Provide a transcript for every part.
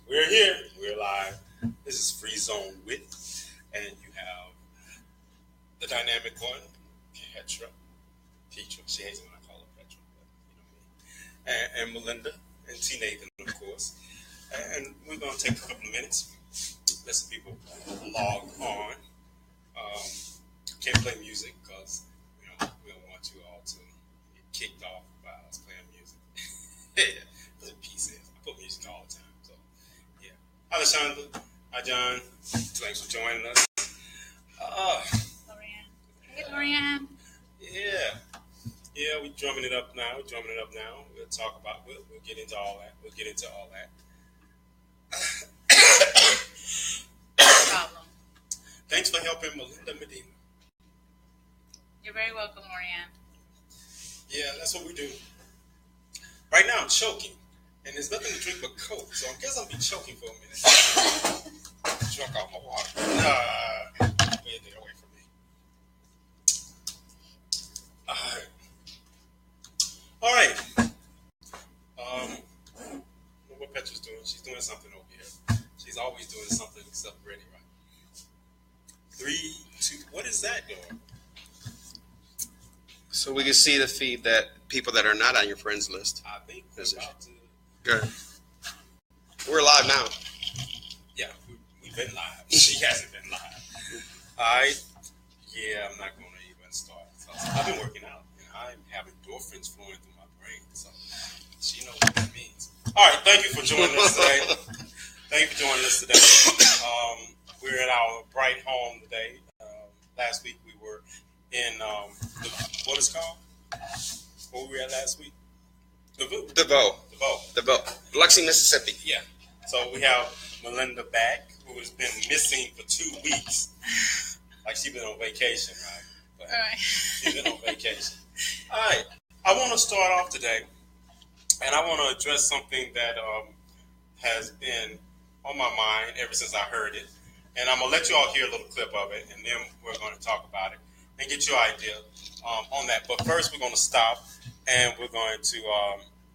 We're here. We're live. This is Free Zone with, and you have the dynamic one, Petra. She hates when I call her Petra, but you know me. And Melinda and TNathan, of course. And we're going to take a couple of minutes, let some people log on. Can't play music because we don't want you all to get kicked off by us playing music. Yeah, that's what P says. I put music all the time. So, yeah. Hi, Lashonda. Hi, John. Thanks for joining us. Lorianne. Hey, Lorianne. Yeah. Yeah, we're drumming it up now. We'll talk about, we'll get into all that. No problem. Thanks for helping Melinda Medina. You're very welcome, Lorianne. Yeah, that's what we do. Right now I'm choking, and there's nothing to drink but Coke, so I guess I'll be choking for a minute. Drunk out my water. Get it away from me. All right. What Petra's doing? She's doing something over here. She's always doing something except ready, right? 3, 2. What is that doing? So we can see the feed that people that are not on your friends list. I think we're about to. Good. We're live now. Yeah, we've been live. She hasn't been live. All right. Yeah, I'm not going to even start. So I've been working out, and I'm having endorphins flowing through my brain. So she knows what that means. All right. Thank you for joining us today. We're in our bright home today. Last week we were in what is called? Where were we at last week? The Bow. Biloxi, Mississippi. Yeah. So we have Melinda back, who has been missing for 2 weeks. Like she's been on vacation, right? But Right. she's been on vacation. All right. I want to start off today, and I want to address something that has been on my mind ever since I heard it. And I'm going to let you all hear a little clip of it, and then we're going to talk about it and get your idea on that. But first, we're going to stop, and we're going to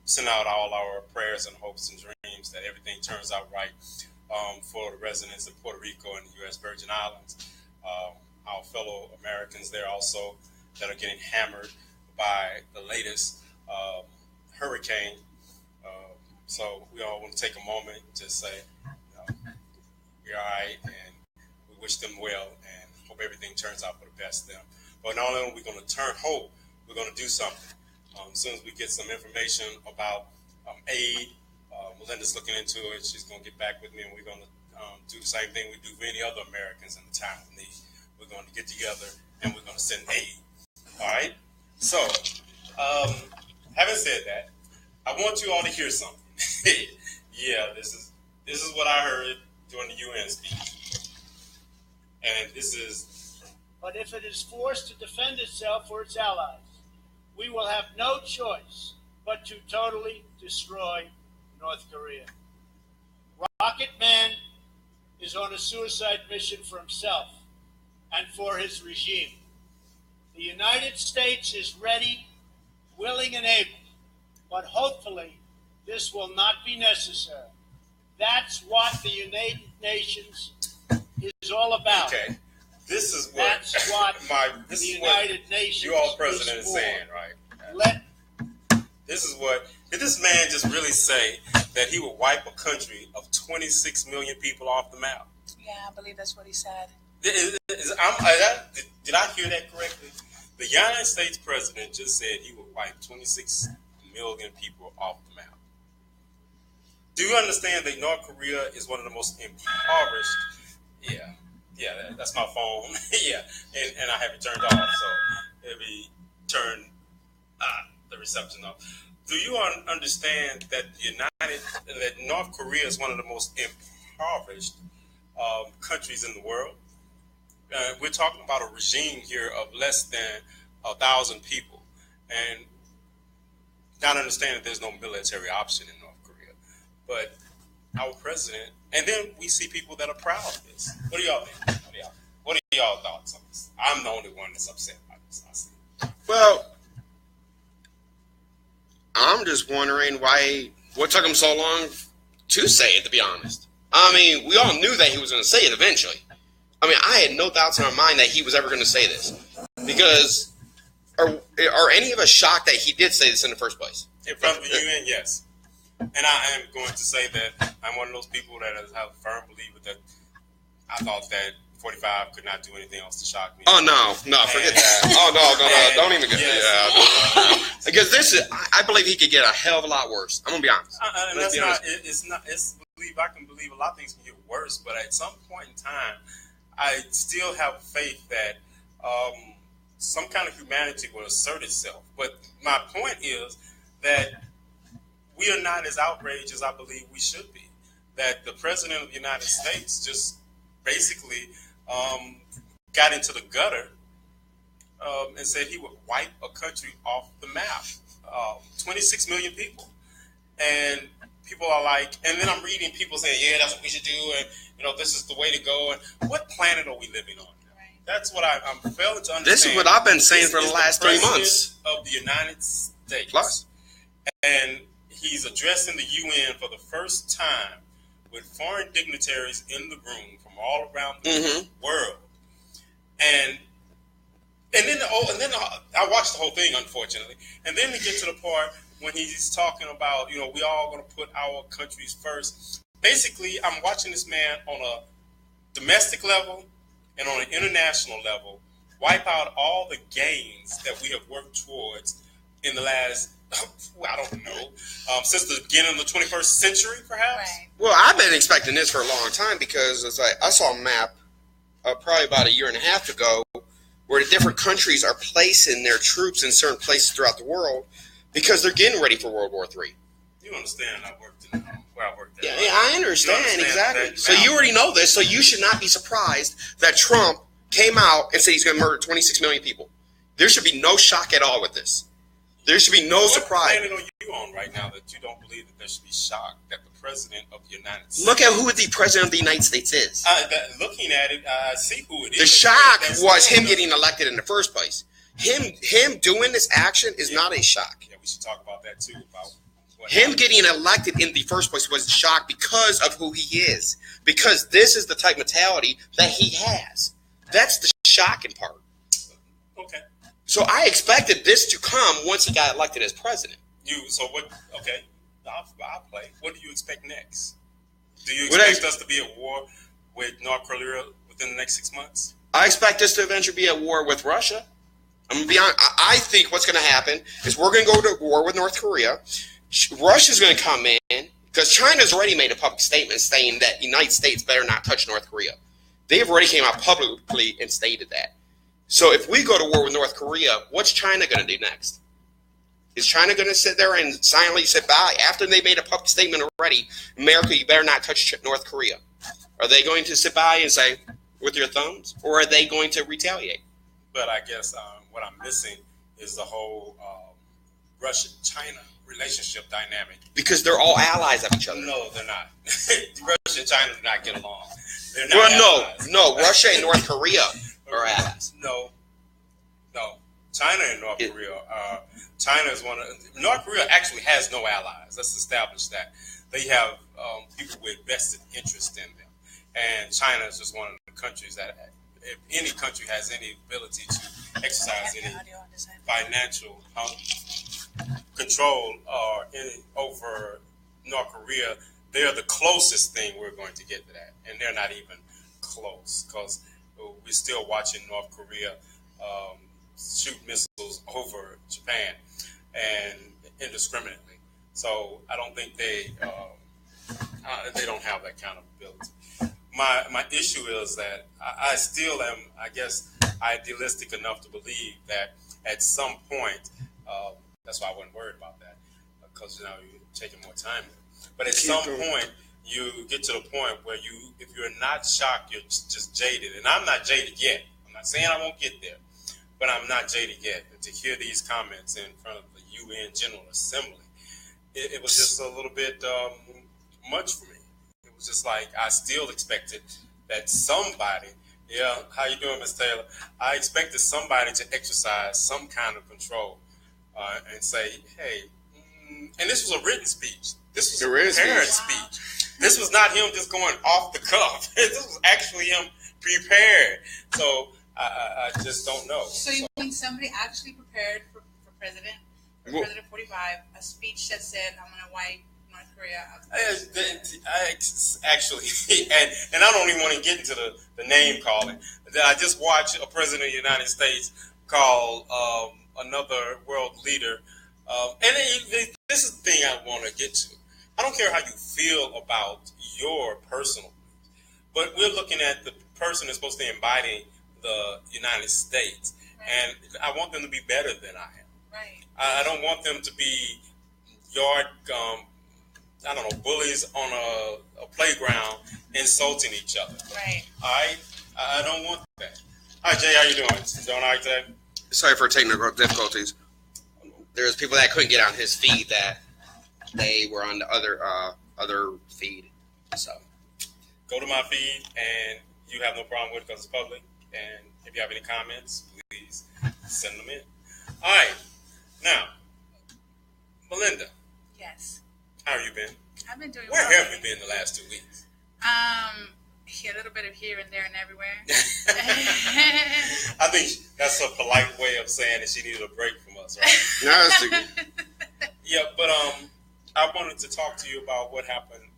send out all our prayers and hopes and dreams that everything turns out right for the residents of Puerto Rico and the U.S. Virgin Islands, our fellow Americans there also that are getting hammered by the latest hurricane. So we all want to take a moment to say, we're all right, and we wish them well, and hope everything turns out for the best of them. But not only are we going to turn hope, we're going to do something. As soon as we get some information about aid, Melinda's looking into it. She's going to get back with me, and we're going to do the same thing we do for any other Americans in the time of need. We're going to get together, and we're going to send aid. All right? So, having said that, I want you all to hear something. Yeah, this is what I heard during the UN speech. And this is... But if it is forced to defend itself or its allies, we will have no choice but to totally destroy North Korea. Rocket Man is on a suicide mission for himself and for his regime. The United States is ready, willing, and able, but hopefully this will not be necessary. That's what the United Nations is all about. Okay. This is what That's what the United Nations you all president is saying, right? Did this man just really say that he would wipe a country of 26 million people off the map? Yeah, I believe that's what he said. Did I hear that correctly? The United States president just said he would wipe 26 million people off the map. Do you understand that North Korea is one of the most impoverished? Yeah, that's my phone. Yeah, and I have it turned off, so it'll be turned the reception off. Do you understand that that North Korea is one of the most impoverished countries in the world? We're talking about a regime here of less than 1,000 people, and not understand that there's no military option in North Korea. But our president, and then we see people that are proud of this. What do y'all think? What are y'all thoughts on this? I'm the only one that's upset by this. I see. Well, I'm just wondering what took him so long to say it, to be honest. I mean, we all knew that he was going to say it eventually. I mean, I had no doubts in our mind that he was ever going to say this. Because are any of us shocked that he did say this in the first place? In front of the UN, yes. And I am going to say that I'm one of those people that have a firm believer that I thought that 45 could not do anything else to shock me. Oh, no, forget that. Oh, no, don't even get that. Because this is, I believe he could get a hell of a lot worse. I'm going to be honest. And that's not, I can believe a lot of things can get worse, but at some point in time, I still have faith that some kind of humanity will assert itself. But my point is that we are not as outraged as I believe we should be. That the President of the United States just basically got into the gutter and said he would wipe a country off the map. 26 million people. And people are like, and then I'm reading people saying, yeah, that's what we should do, and this is the way to go. And what planet are we living on? Right. That's what I'm failing to understand. This is what I've been saying for the last 3 months. Of the United States. Plus. And he's addressing the UN for the first time with foreign dignitaries in the room from all around the world. And then I watched the whole thing, unfortunately. And then we get to the part when he's talking about, we all going to put our countries first. Basically, I'm watching this man on a domestic level and on an international level wipe out all the gains that we have worked towards in the last, I don't know, since the beginning of the 21st century, perhaps? Right. Well, I've been expecting this for a long time because it's like I saw a map probably about a year and a half ago where the different countries are placing their troops in certain places throughout the world because they're getting ready for World War III. You understand I worked in where I worked at. Yeah, I understand exactly. So you already know this, so you should not be surprised that Trump came out and said he's going to murder 26 million people. There should be no shock at all with this. There should be no surprise. What planet are you on right now that you don't believe that there should be shock that the President of the United States... Look at who the President of the United States is. Looking at it, I see who it is. The shock was him getting elected in the first place. Him doing this action is not a shock. Yeah, we should talk about that too. About him getting elected in the first place was a shock because of who he is. Because this is the type of mentality that he has. That's the shocking part. Okay. So I expected this to come once he got elected as president. Okay, I'll play. What do you expect next? Do you expect us to be at war with North Korea within the next 6 months? I expect us to eventually be at war with Russia. I'm going to be honest. I think what's going to happen is we're going to go to war with North Korea. Russia's going to come in because China's already made a public statement saying that the United States better not touch North Korea. They've already came out publicly and stated that. So if we go to war with North Korea, what's China going to do next? Is China going to sit there and silently sit by after they made a public statement already? America, you better not touch North Korea. Are they going to sit by and say, with your thumbs? Or are they going to retaliate? But I guess what I'm missing is the whole Russia-China relationship dynamic. Because they're all allies of each other. No, they're not. Russia and China do not get along. They're not allies. No. Russia and North Korea are allies. No. China and North Korea. China is North Korea actually has no allies. Let's establish that. They have people with vested interest in them. And China is just one of the countries that, if any country has any ability to exercise any financial control over North Korea, they're the closest thing we're going to get to that. And they're not even close because we're still watching North Korea shoot missiles over Japan and indiscriminately. So I don't think they don't have that kind of ability. My issue is that I still am, I guess, idealistic enough to believe that at some point, that's why I wasn't worried about that, because you're taking more time. But at some point, you get to the point where if you're not shocked, you're just jaded. And I'm not jaded yet. I'm not saying I won't get there, but I'm not jaded yet. And to hear these comments in front of the UN General Assembly, it was just a little bit much for me. It was just like I still expected that somebody, how you doing, Ms. Taylor? I expected somebody to exercise some kind of control and say, hey, and this was a written speech. This was a parent speech. This was not him just going off the cuff. This was actually him prepared. So I just don't know. So you mean somebody actually prepared for president, for President 45, a speech that said, "I'm going to wipe North Korea out"? Actually, and I don't even want to get into the name calling. I just watched a president of the United States call another world leader. This is the thing I want to get to. I don't care how you feel about your personal beliefs, but we're looking at the person that's supposed to embody the United States, and I want them to be better than I am. Right. I don't want them to be bullies on a playground insulting each other. Right. All right? I don't want that. All right, Jay, how you doing? Doing all right today? Sorry for technical difficulties. There's people that couldn't get on his feed that they were on the other feed. So go to my feed, and you have no problem with it because it's public. And if you have any comments, please send them in. All right. Now, Melinda. Yes. How have you been? I've been doing Where well. have you been the last 2 weeks? A little bit of here and there and everywhere. I think that's a polite way of saying that she needed a break from us, right? no, that's too good. Yeah, but I wanted to talk to you about what happened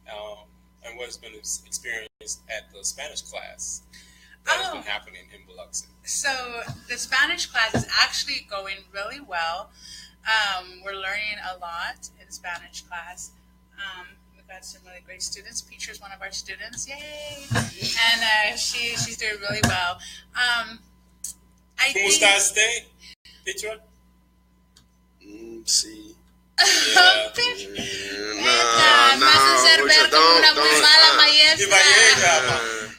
and what has been experienced at the Spanish class that has been happening in Biloxi. So the Spanish class is actually going really well. We're learning a lot in Spanish class. We've got some really great students. Petra is one of our students. Yay! And she's doing really well. ¿Cómo está usted, Petra? Sí. Yeah.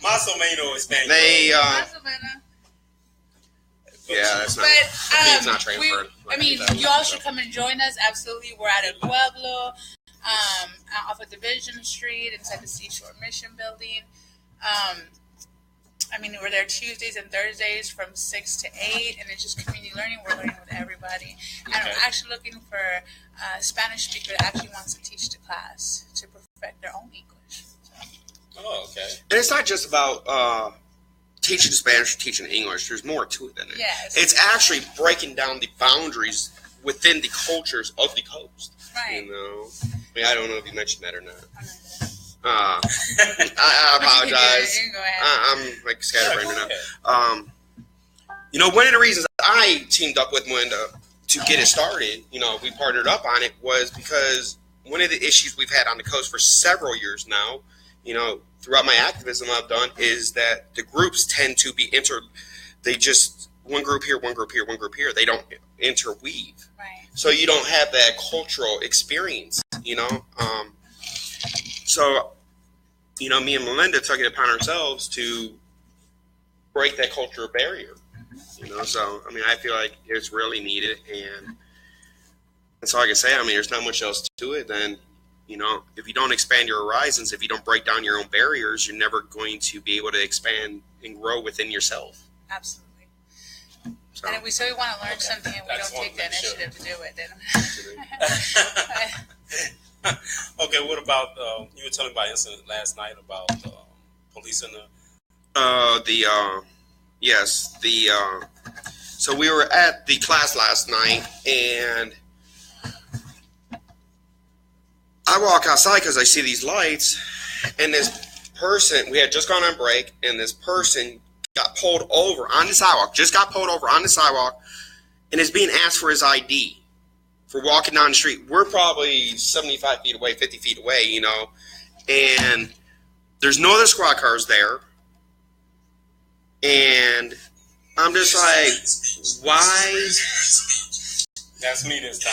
Más o menos español. Yeah, that's not. But it's not transferred. you all should come and join us. Absolutely, we're at El Pueblo, off of Division Street, inside the Seashore Mission Building. We're there Tuesdays and Thursdays from 6 to 8, and it's just community learning. We're learning with everybody, and we're actually looking for a Spanish speaker that actually wants to teach the class to perfect their own English. Oh, okay. And it's not just about teaching Spanish or teaching English. There's more to it than that. Yes. It's actually breaking down the boundaries within the cultures of the coast. Right. I don't know if you mentioned that or not. I apologize. You go ahead. I'm like scatterbrained now. One of the reasons I teamed up with Melinda to get it started, we partnered up on it, was because one of the issues we've had on the coast for several years now, throughout my activism I've done, is that the groups tend to be they just, one group here, one group here, one group here. They don't interweave. Right. So you don't have that cultural experience, So, me and Melinda took it upon ourselves to break that cultural barrier, So, I feel like it's really needed, and that's all I can say. There's not much else to it than, if you don't expand your horizons, if you don't break down your own barriers, you're never going to be able to expand and grow within yourself. Absolutely. So. And if we say we want to learn something and we don't take the initiative to do it, then... Okay, what about, you were telling me about an incident last night about police in so we were at the class last night, and I walk outside because I see these lights, and this person, we had just gone on break, and this person got pulled over on the sidewalk, and is being asked for his ID for walking down the street. We're probably 75 feet away, 50 feet away, and there's no other squad cars there. And I'm just like, why? That's me this time.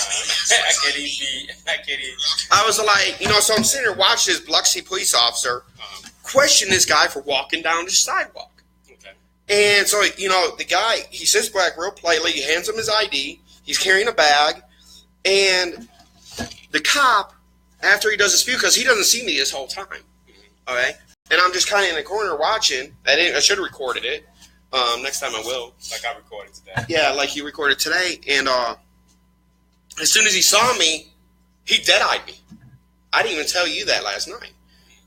I can't even. I was like, so I'm sitting there watching this Biloxi police officer question this guy for walking down the sidewalk. Okay. And so, the guy, he sits back real politely, he hands him his ID, he's carrying a bag, and the cop, after he does his spew, because he doesn't see me this whole time, okay? And I'm just kind of in the corner watching. I should have recorded it. Next time I will. Like I recorded today. Yeah, like you recorded today. And as soon as he saw me, he dead-eyed me. I didn't even tell you that last night.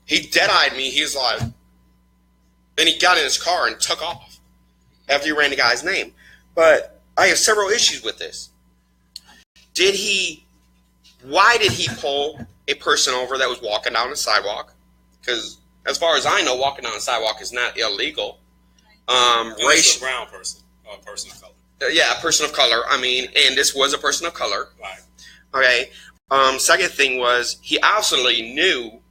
He dead-eyed me. He was like, and he got in his car and took off after he ran the guy's name. But I have several issues with this. Why did he pull a person over that was walking down the sidewalk? Because as far as I know, walking down the sidewalk is not illegal. Racial, a brown person, or a person of color. Yeah, a person of color. I mean, and this was a person of color. Right. Okay. Second thing was he absolutely knew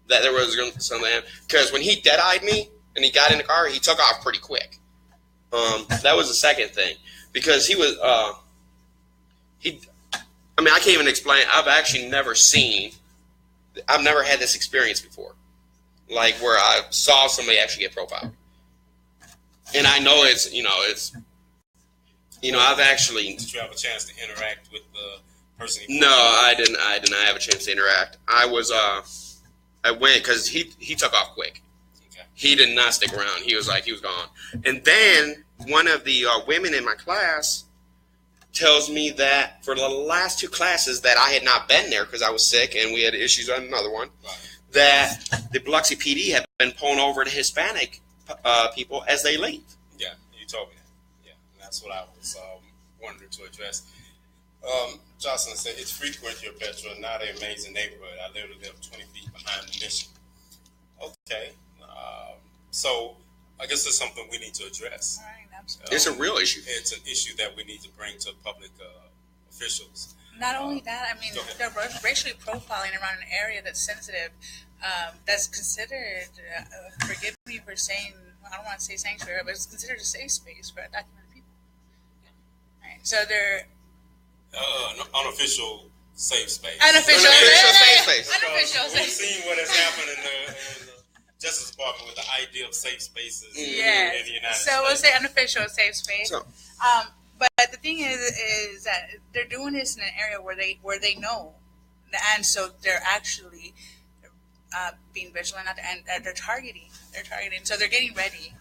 that there was something, because when he dead-eyed me and he got in the car, he took off pretty quick. That was the second thing, because he was I mean, I can't even explain. I've never had this experience before, like where I saw somebody actually get profiled. And I know I've actually. Did you have a chance to interact with the person? No, I didn't. I did not have a chance to interact. I went because he took off quick. Okay. He did not stick around. He was gone. And then one of the women in my class tells me that for the last 2 classes that I had not been there because I was sick and we had issues on another one, right, that the Biloxi PD had been pulling over the Hispanic people as they leave. Yeah, you told me that. Yeah, and that's what I was wondering to address. Jocelyn said, it's frequent here, Petra, not an amazing neighborhood. I literally live 20 feet behind the mission. Okay. So I guess it's something we need to address. All right, absolutely. It's a real issue. It's an issue that we need to bring to public officials. Not only that, I mean, they're racially profiling around an area that's sensitive, that's considered, forgive me for saying, I don't want to say sanctuary, but it's considered a safe space for undocumented people. Right. So they're... unofficial safe space. Unofficial safe space. Unofficial safe space. We've seen what has happened in the Justice Department with the idea of safe spaces in the United States. So we'll say unofficial safe space. So. But the thing is that they're doing this in an area where they know, and so they're actually being vigilant and they're targeting. So they're getting ready.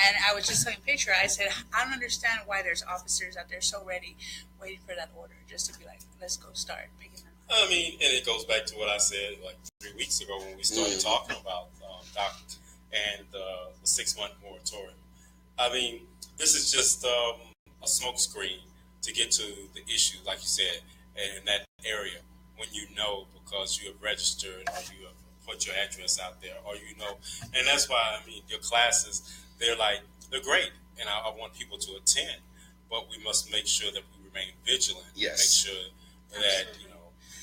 And I was just telling Petra, I said, I don't understand why there's officers out there so ready, waiting for that order, just to be like, let's go start picking them up. I mean, and it goes back to what I said like 3 weeks ago when we started talking about DOC and the 6-month moratorium. I mean, this is just a smokescreen to get to the issue, like you said, in that area when you know because you have registered or you have put your address out there or and that's why, I mean, your classes, they're great and I want people to attend, but we must make sure that we remain vigilant. Yes. Make sure that,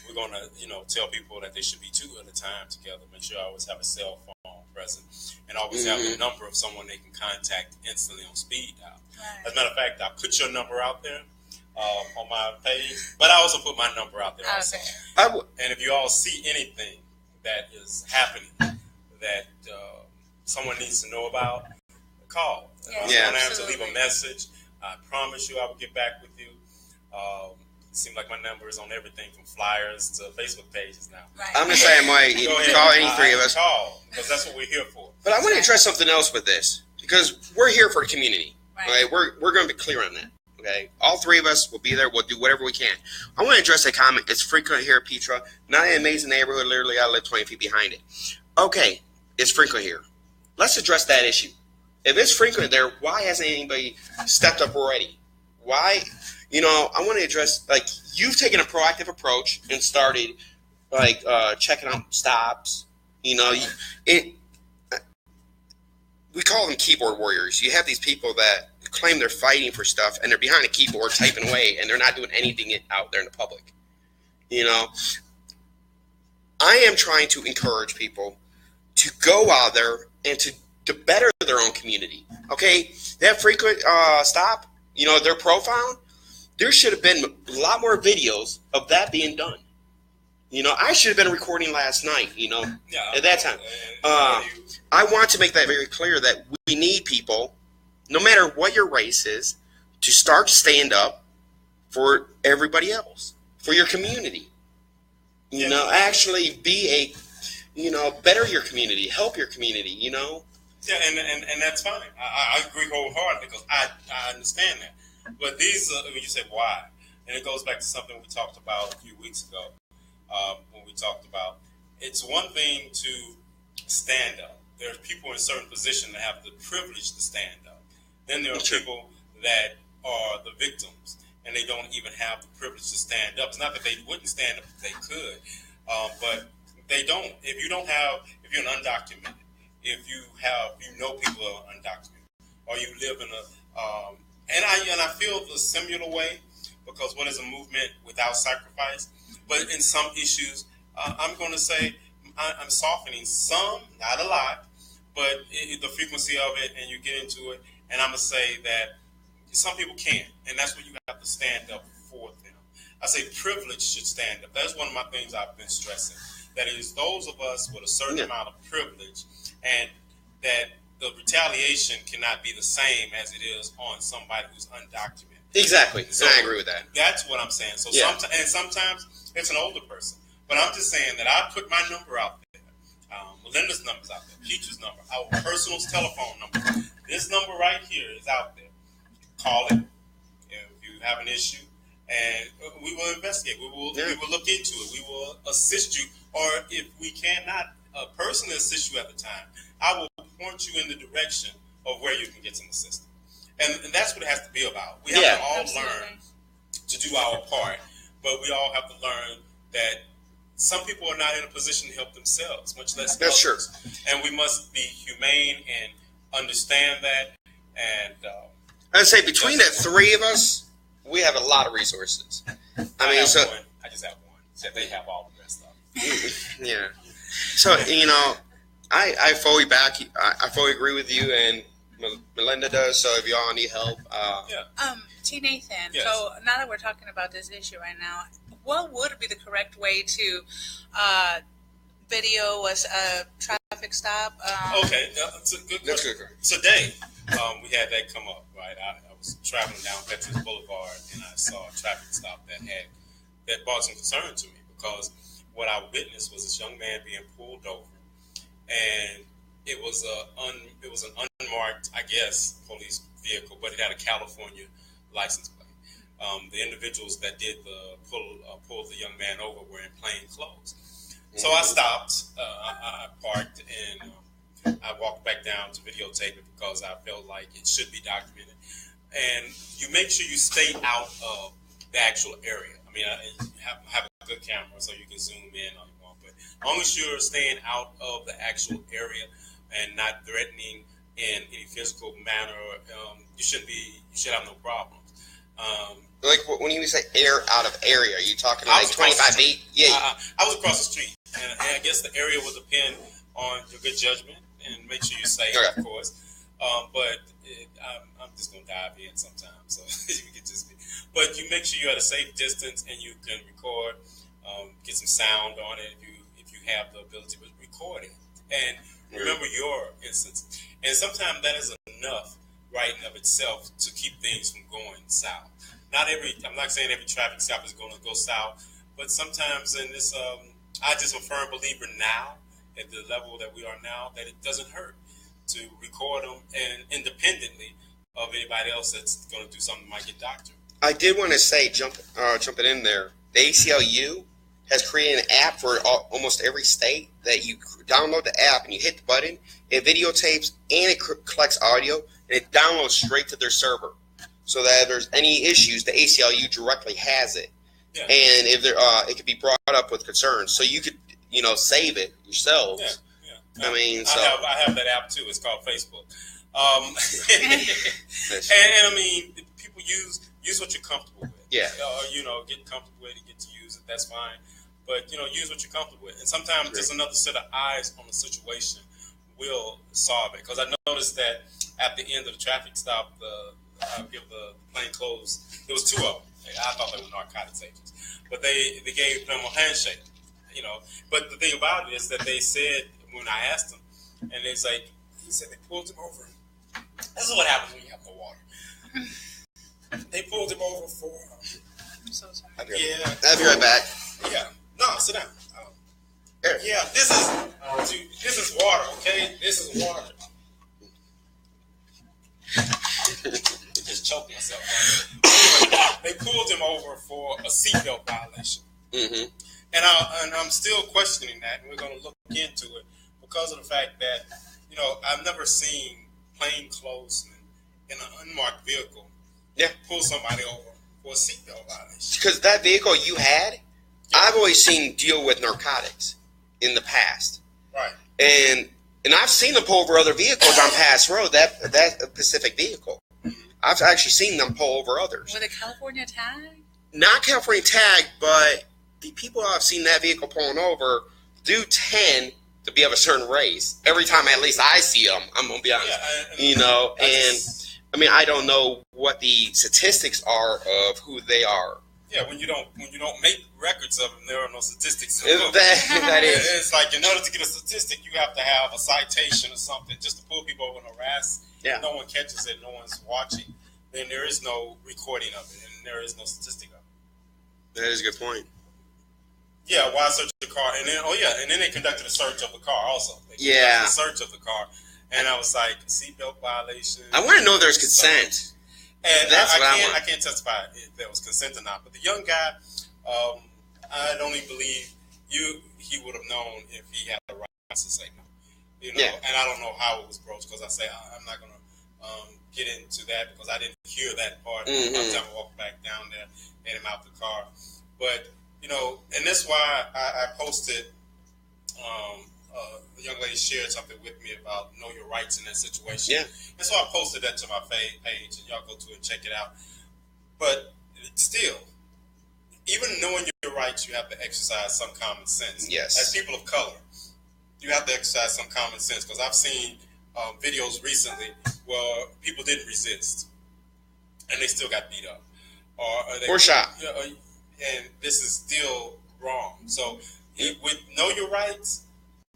we're going to, tell people that they should be 2 at a time together. Make sure I always have a cell phone present and always have the number of someone they can contact instantly on speed dial. Right. As a matter of fact, I put your number out there on my page, but I also put my number out there also. And if you all see anything that is happening that someone needs to know about, call. Don't have to leave a message. I promise you I will get back with you. It seems like my number is on everything from flyers to Facebook pages now. Right. I'm the same way. You can call any 3 of us. Call, because that's what we're here for. But I want to address something else with this, because we're here for the community. Right. Okay? We're going to be clear on that. Okay, all 3 of us will be there. We'll do whatever we can. I want to address a comment. It's frequent here at Petra. Not an amazing neighborhood. Literally, I live 20 feet behind it. Okay, it's frequent here. Let's address that issue. If it's frequent there, why hasn't anybody stepped up already? Why? I want to address, you've taken a proactive approach and started, checking out stops. We call them keyboard warriors. You have these people that claim they're fighting for stuff, and they're behind a keyboard typing away, and they're not doing anything out there in the public. I am trying to encourage people to go out there and to better their own community. Okay, that frequent stop, their profile, there should have been a lot more videos of that being done. I should have been recording last night, at that time. I want to make that very clear that we need people, no matter what your race is, to start to stand up for everybody else, for your community. Actually be better your community, help your community, Yeah, and that's fine. I agree wholeheartedly because I understand that. But these, when you say why, and it goes back to something we talked about a few weeks ago when we talked about, it's one thing to stand up. There's people in certain positions that have the privilege to stand up. Then there are people that are the victims, and they don't even have the privilege to stand up. It's not that they wouldn't stand up if they could, but they don't. If you're an undocumented, if you know people are undocumented, or you live in and I feel the similar way, because what is a movement without sacrifice? But in some issues, I'm going to say I'm softening some, not a lot, but the frequency of it, and you get into it, and I'm going to say that some people can't, and that's where you have to stand up for them. I say privilege should stand up. That's one of my things I've been stressing. That is, those of us with a certain amount of privilege, and that the retaliation cannot be the same as it is on somebody who's undocumented. Exactly. So I agree with that. That's what I'm saying. So sometimes it's an older person. But I'm just saying that I put my number out there. Melinda's number's out there. Petra's number. Our personal telephone number. This number right here is out there. Call it if you have an issue, and we will investigate. We will look into it. We will assist you. Or if we cannot personally assist you at the time, I will point you in the direction of where you can get some assistance. And that's what it has to be about. We have to all learn to do our part, but we all have to learn that some people are not in a position to help themselves, much less others. True. And we must be humane and understand that. And I'd say between the three of us, we have a lot of resources. I just have one. So they have all the rest of them. Yeah. So, I fully agree with you, and Melinda does. So if y'all need help, TNathan. Yes. So now that we're talking about this issue right now, what would be the correct way to video a traffic stop? Okay, that's a good question. Today, we had that come up. Right, I was traveling down Petra Boulevard, and I saw a traffic stop that brought some concern to me, because what I witnessed was this young man being pulled over, and it was an unmarked, I guess, police vehicle, but it had a California license plate. The individuals that did pull the young man over were in plain clothes. So I stopped, I parked, and I walked back down to videotape it, because I felt like it should be documented. And you make sure you stay out of the actual area. I mean, have a good camera so you can zoom in all you want, but as long as you're staying out of the actual area and not threatening in any physical manner, you should have no problems. Like when you say out of area, are you talking like 25 feet? Yeah. I was across the street, and I guess the area will depend on your good judgment, and make sure you're safe, of course. But I'm just gonna dive in sometimes, so you can just be. But you make sure you're at a safe distance, and you can record, get some sound on it if you have the ability to record it, and remember your instance. And sometimes that is enough, right in of itself, to keep things from going south. I'm not saying every traffic stop is going to go south, but sometimes in this, I just a firm believer now, at the level that we are now, that it doesn't hurt to record them, and independently of anybody else that's going to do something that might get doctored. I did want to say, jumping in there, the ACLU has created an app for almost every state that you download the app and you hit the button, it videotapes and it collects audio, and it downloads straight to their server. So that if there's any issues, the ACLU directly has it. Yeah. And if there, it could be brought up with concerns. So you could, save it yourselves. Yeah. I mean, I have that app too. It's called Facebook. and I mean, people use what you're comfortable with. Yeah. Get comfortable with it, get to use it. That's fine. But use what you're comfortable with. And sometimes just another set of eyes on the situation will solve it. Because I noticed that at the end of the traffic stop, I'll give the plain clothes. There was two of them. I thought they were narcotics agents, but they gave them a handshake. But the thing about it is that they said, when I asked them, and he said they pulled him over. This is what happens when you have no water. They pulled him over for. I'm so sorry. I'll be right back. Yeah. No, sit down. Yeah. This is water. Okay. This is water. Just choked myself. Anyway, they pulled him over for a seatbelt violation. Mm-hmm. And I'm still questioning that, and we're going to look into it, because of the fact that, I've never seen plainclothesmen in an unmarked vehicle pull somebody over for a seatbelt violation. Because that vehicle you had, I've always seen deal with narcotics in the past. Right. And I've seen them pull over other vehicles on Pass Road, that specific vehicle. I've actually seen them pull over others. With a California tag? Not California tag, but the people I've seen that vehicle pulling over do tend to be of a certain race. Every time at least I see them, I'm going to be honest. I don't know what the statistics are of who they are. Yeah, when you don't make records of them, there are no statistics. That is. It's like in order to get a statistic, you have to have a citation or something just to pull people over and harass. Yeah. No one catches it, no one's watching. Then there is no recording of it, and there is no statistic of it. That is a good point. Yeah, why search the car? And then they conducted a search of the car also. They conducted a search of the car, and I was like, seatbelt violation. I want to know there's consent. And I can't testify if there was consent or not. But the young guy, I don't even believe he would have known if he had the right to say no. And I don't know how it was broached because I say I'm not going to get into that because I didn't hear that part. By the time I walked back down there and him out the car. But, and that's why I posted, the young lady shared something with me about know your rights in that situation. Yeah. And so I posted that to my page, and y'all go to it and check it out. But still, even knowing your rights, you have to exercise some common sense. Yes. As people of color, you have to exercise some common sense because I've seen videos recently where people didn't resist, and they still got beat up. Or shot. And this is still wrong. So know your rights,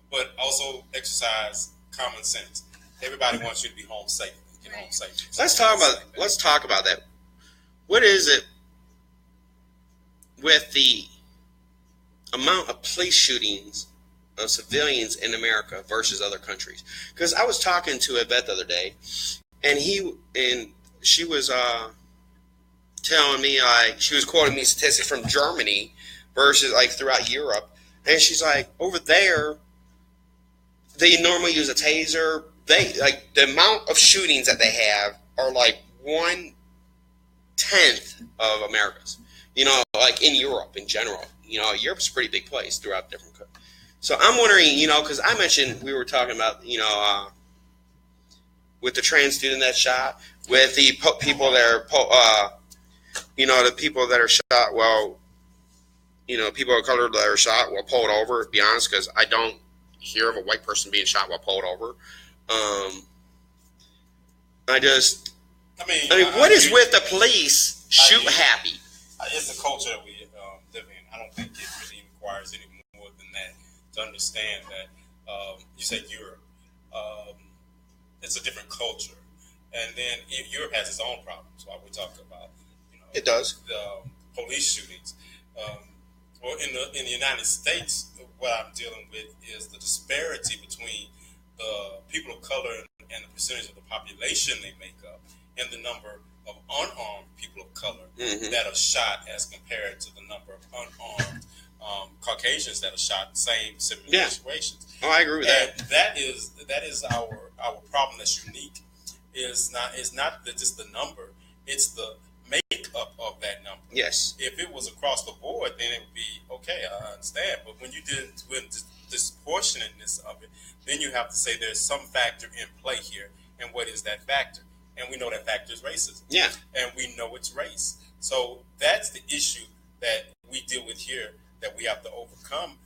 but also exercise common sense. Everybody wants you to be home safe. Get home safe. Let's talk about that. What is it with the amount of police shootings of civilians in America versus other countries? Because I was talking to a vet the other day, and she was telling me, she was quoting me statistics from Germany versus throughout Europe, and she's like, over there, they normally use a taser. The amount of shootings that they have are 1/10 of America's. In Europe in general. Europe's a pretty big place throughout different countries. So I'm wondering, because I mentioned we were talking about, with the trans student that shot, with the people that are, the people that are shot, people of color that are shot while pulled over, to be honest, because I don't hear of a white person being shot while pulled over. What is with the police shoot happy? It's the culture that we live in. I don't think it really requires any more than that to understand that. You said Europe. It's a different culture. And then Europe has its own problems. While we talk about, it does. The police shootings. In the United States, what I'm dealing with is the disparity between the people of color and the percentage of the population they make up, and the number of unarmed people of color that are shot as compared to the number of unarmed Caucasians that are shot in similar situations. Oh, I agree with that. That is our problem that's unique. Is not just the number; it's the makeup of that number. Yes. If it was across the board, then it would be okay. I understand. But when you did with disproportionateness of it, then you have to say there's some factor in play here, and what is that factor? And we know that factor is racism. Yeah. And we know it's race. So that's the issue that we deal with here that we have to overcome,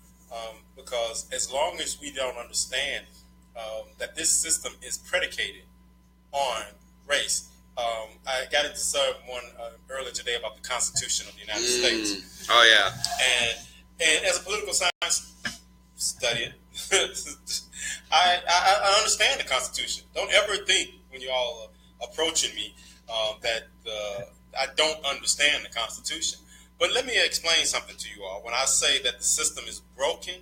because as long as we don't understand that this system is predicated on race. I got into one earlier today about the Constitution of the United States. Oh, yeah. And as a political science study, I understand the Constitution. Don't ever think when you all are approaching me that I don't understand the Constitution. But let me explain something to you all. When I say that the system is broken,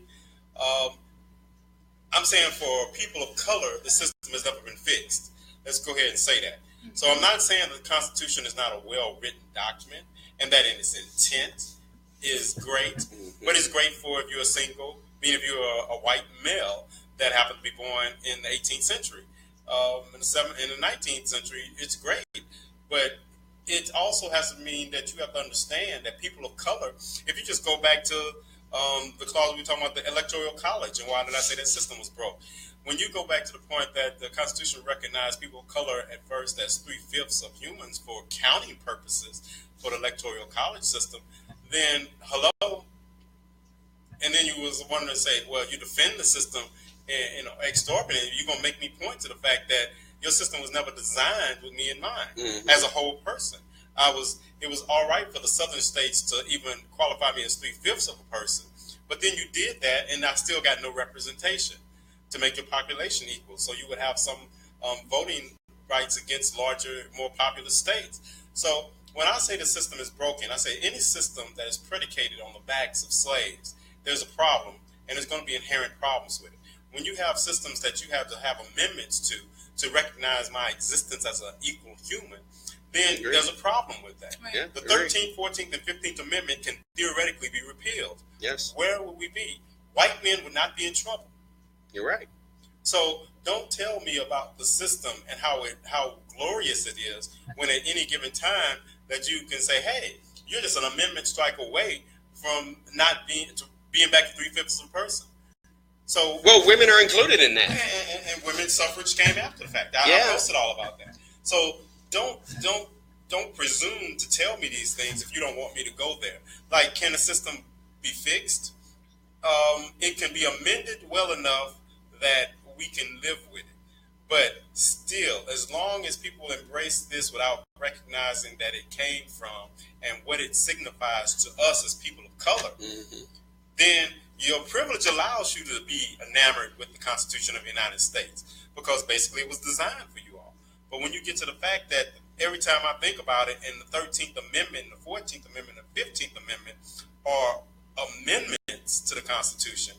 I'm saying for people of color, the system has never been fixed. Let's go ahead and say that. So I'm not saying that the Constitution is not a well-written document and that in its intent is great, but it's great for if you're a single, meaning if you're a white male, that happened to be born in the 18th century. In the 19th century, it's great, but it also has to mean that you have to understand that people of color, if you just go back to the clause we were talking about, the Electoral College, and why did I say that system was broke? When you go back to the point that the Constitution recognized people of color at first as 3/5 of humans for counting purposes for the Electoral College system, then hello, and then you was wondering to say, well, you defend the system and extortionate. You're gonna make me point to the fact that your system was never designed with me in mind as a whole person. It was all right for the southern states to even qualify me as 3/5 of a person, but then you did that, and I still got no representation to make your population equal. So you would have some voting rights against larger, more populous states. So when I say the system is broken, I say any system that is predicated on the backs of slaves, there's a problem, and there's going to be inherent problems with it. When you have systems that you have to have amendments to recognize my existence as an equal human, then there's a problem with that. Right. Yeah, The 13th, 14th, and 15th Amendment can theoretically be repealed. Yes, Where would we be? White men would not be in trouble. you're right. So don't tell me about the system and how glorious it is when at any given time that you can say, hey, you're just an amendment strike away from not being back to 3/5 of a person. So Well, women are included in that. and women's suffrage came after the fact. I posted all about that. So don't presume to tell me these things if you don't want me to go there. Like, can the system be fixed? It can be amended well enough that we can live with it. But still, as long as people embrace this without recognizing that it came from and what it signifies to us as people of color, then your privilege allows you to be enamored with the Constitution of the United States, because basically it was designed for you all. But when you get to the fact that every time I think about it, in the 13th Amendment, the 14th Amendment, the 15th Amendment are amendments to the Constitution.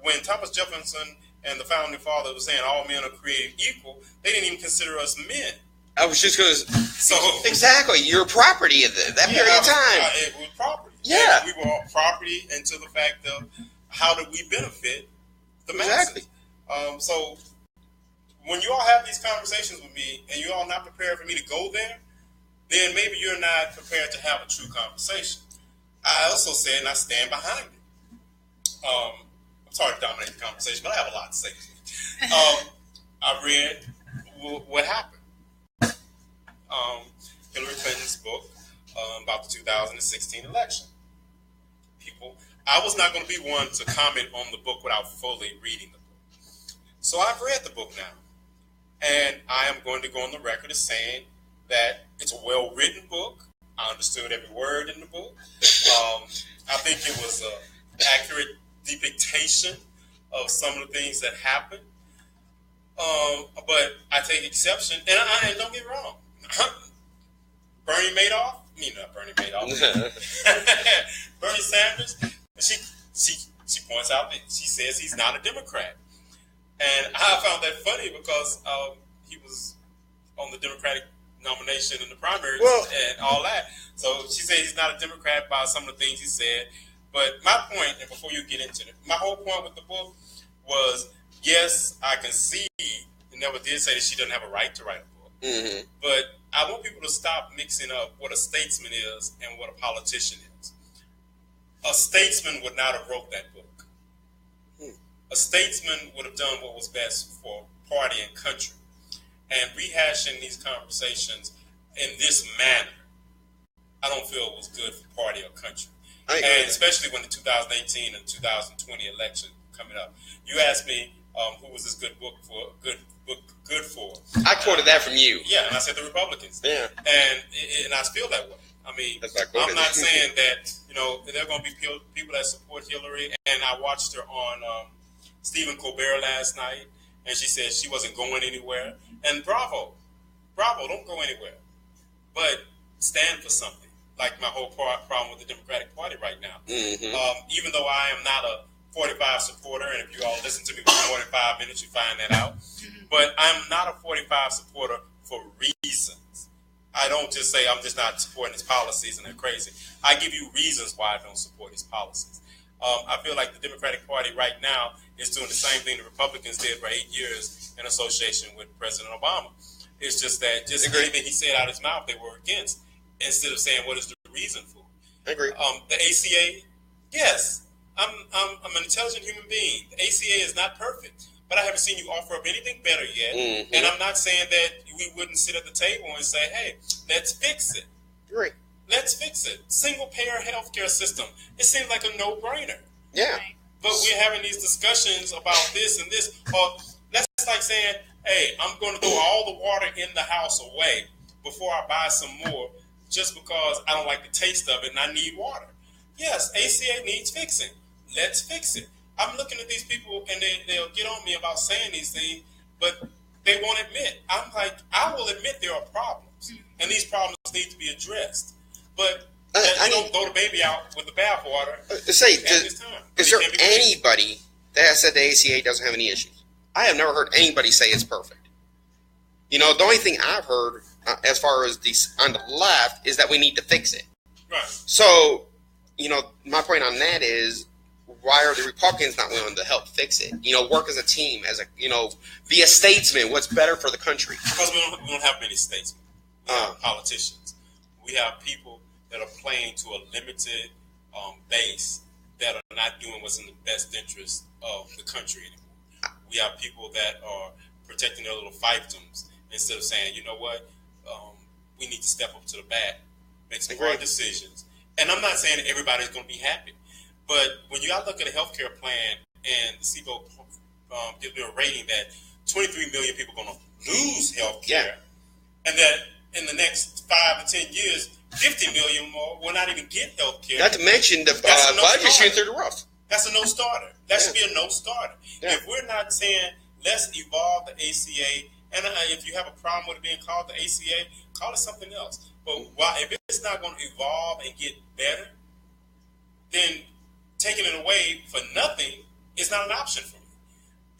When Thomas Jefferson and the Founding Fathers were saying all men are created equal, they didn't even consider us men. I was just going to. So Exactly. You're property at that period of time. It was property. Yeah. And we were all property, and to the fact of how did we benefit the masses. Exactly. So when you all have these conversations with me and you all not prepared for me to go there, then maybe you're not prepared to have a true conversation. I also said, and I stand behind it. I'm sorry to dominate the conversation, but I have a lot to say. I read what happened. Hillary Clinton's book about the 2016 election. I was not going to be one to comment on the book without fully reading the book. So I've read the book now, and I am going to go on the record as saying that it's a well-written book. I understood every word in the book. I think it was an accurate depiction of some of the things that happened. But I take exception, and don't get me wrong, Bernie Madoff, not Bernie Madoff, Bernie Sanders, she points out that she says he's not a Democrat. And I found that funny because he was on the Democratic nomination in the primaries and all that. So she said he's not a Democrat by some of the things he said. But my point, and before you get into it, my whole point with the book was, yes, I can see, and never did say that she doesn't have a right to write a book. Mm-hmm. But I want people to stop mixing up what a statesman is and what a politician is. A statesman would not have wrote that book. A statesman would have done what was best for party and country. And rehashing these conversations in this manner, I don't feel it was good for party or country. And especially when the 2018 and 2020 election coming up. You asked me who was this good book for? Good for? I quoted that from you. Yeah, and I said the Republicans. Yeah, and I feel that way. I mean, I'm not saying that there are going to be people that support Hillary. And I watched her on Stephen Colbert last night, and she said she wasn't going anywhere. And bravo, don't go anywhere, but stand for something. Like my whole problem with the Democratic Party right now. Mm-hmm. Even though I am not a 45 supporter, and if you all listen to me for more than 5 minutes, you find that out. But I'm not a 45 supporter for reasons. I don't just say I'm just not supporting his policies and they're crazy. I give you reasons why I don't support his policies. I feel like the Democratic Party right now is doing the same thing the Republicans did for 8 years in association with President Obama. It's just that anything he said out of his mouth they were against, instead of saying what is the reason for it. I agree. The ACA, yes, I'm an intelligent human being. The ACA is not perfect, but I haven't seen you offer up anything better yet. Mm-hmm. And I'm not saying that we wouldn't sit at the table and say, hey, let's fix it. Great. Let's fix it. Single-payer healthcare system. It seems like a no-brainer. Yeah. But we're having these discussions about this and this. Or that's like saying, hey, I'm going to throw all the water in the house away before I buy some more just because I don't like the taste of it and I need water. Yes, ACA needs fixing. Let's fix it. I'm looking at these people and they'll get on me about saying these things, but they won't admit. I'm like, I will admit there are problems, and these problems need to be addressed. But you don't throw the baby out with the bathwater. Is there anybody that has said the ACA doesn't have any issues? I have never heard anybody say it's perfect. You know, the only thing I've heard as far as these on the left is that we need to fix it. Right. So, you know, my point on that is, why are the Republicans not willing to help fix it? You know, work as a team, be a statesman. What's better for the country? Because we don't have many statesmen. We have politicians. We have people that are playing to a limited base that are not doing what's in the best interest of the country anymore. We have people that are protecting their little fiefdoms instead of saying, you know what, we need to step up to the bat, make some hard decisions. And I'm not saying everybody's going to be happy, but when you look at a healthcare plan and the CBO give them a rating that 23 million people are going to lose healthcare, and that in the next 5 to 10 years, 50 million more will not even get healthcare. Not to mention the budget shooting through the roof. That's a no-starter. That should be a no-starter. Yeah. If we're not saying, let's evolve the ACA, and if you have a problem with it being called the ACA, call it something else. But if it's not going to evolve and get better, then taking it away for nothing is not an option for me.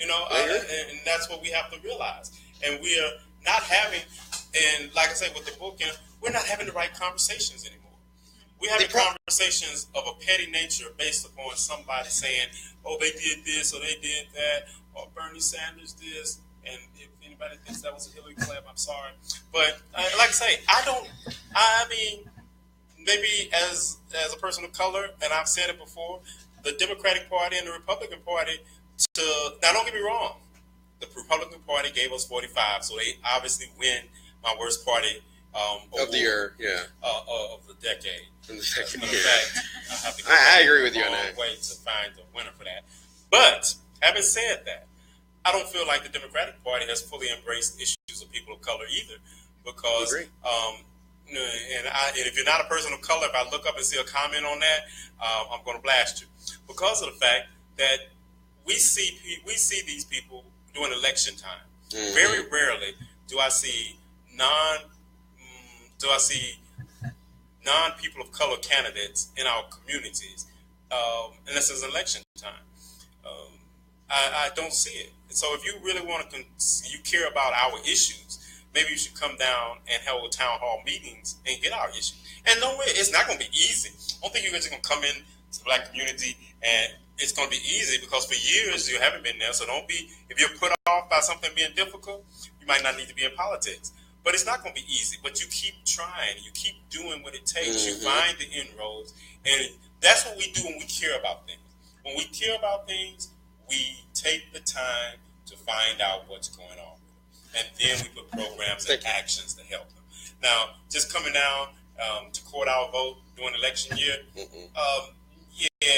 You know, and that's what we have to realize. And we are not having, and like I said with the book, we're not having the right conversations anymore. We're having conversations of a petty nature based upon somebody saying, oh, they did this or they did that, or Bernie Sanders this. And if anybody thinks that was a Hillary Clinton, I'm sorry. But like I say, I mean, maybe as a person of color, and I've said it before, the Democratic Party and the Republican Party, now don't get me wrong, the Republican Party gave us 45, so they obviously win my worst party of the year, of the decade. I agree with you on that. Way to find the winner for that. But having said that, I don't feel like the Democratic Party has fully embraced issues of people of color either, because and if you're not a person of color, if I look up and see a comment on that, I'm going to blast you, because of the fact that we see these people during election time. Mm-hmm. Very rarely do I see non-people of color candidates in our communities, unless it's election time. I don't see it. So if you really want to, you care about our issues, maybe you should come down and hold town hall meetings and get our issues. And no way, it's not going to be easy. I don't think you're just going to come in to the black community and it's going to be easy, because for years you haven't been there. So don't be, if you're put off by something being difficult, you might not need to be in politics. But it's not going to be easy. But you keep trying. You keep doing what it takes. Mm-hmm. You find the inroads. And that's what we do when we care about things. When we care about things, we take the time to find out what's going on. And then we put programs and actions to help them. Now, just coming down to court our vote during election year,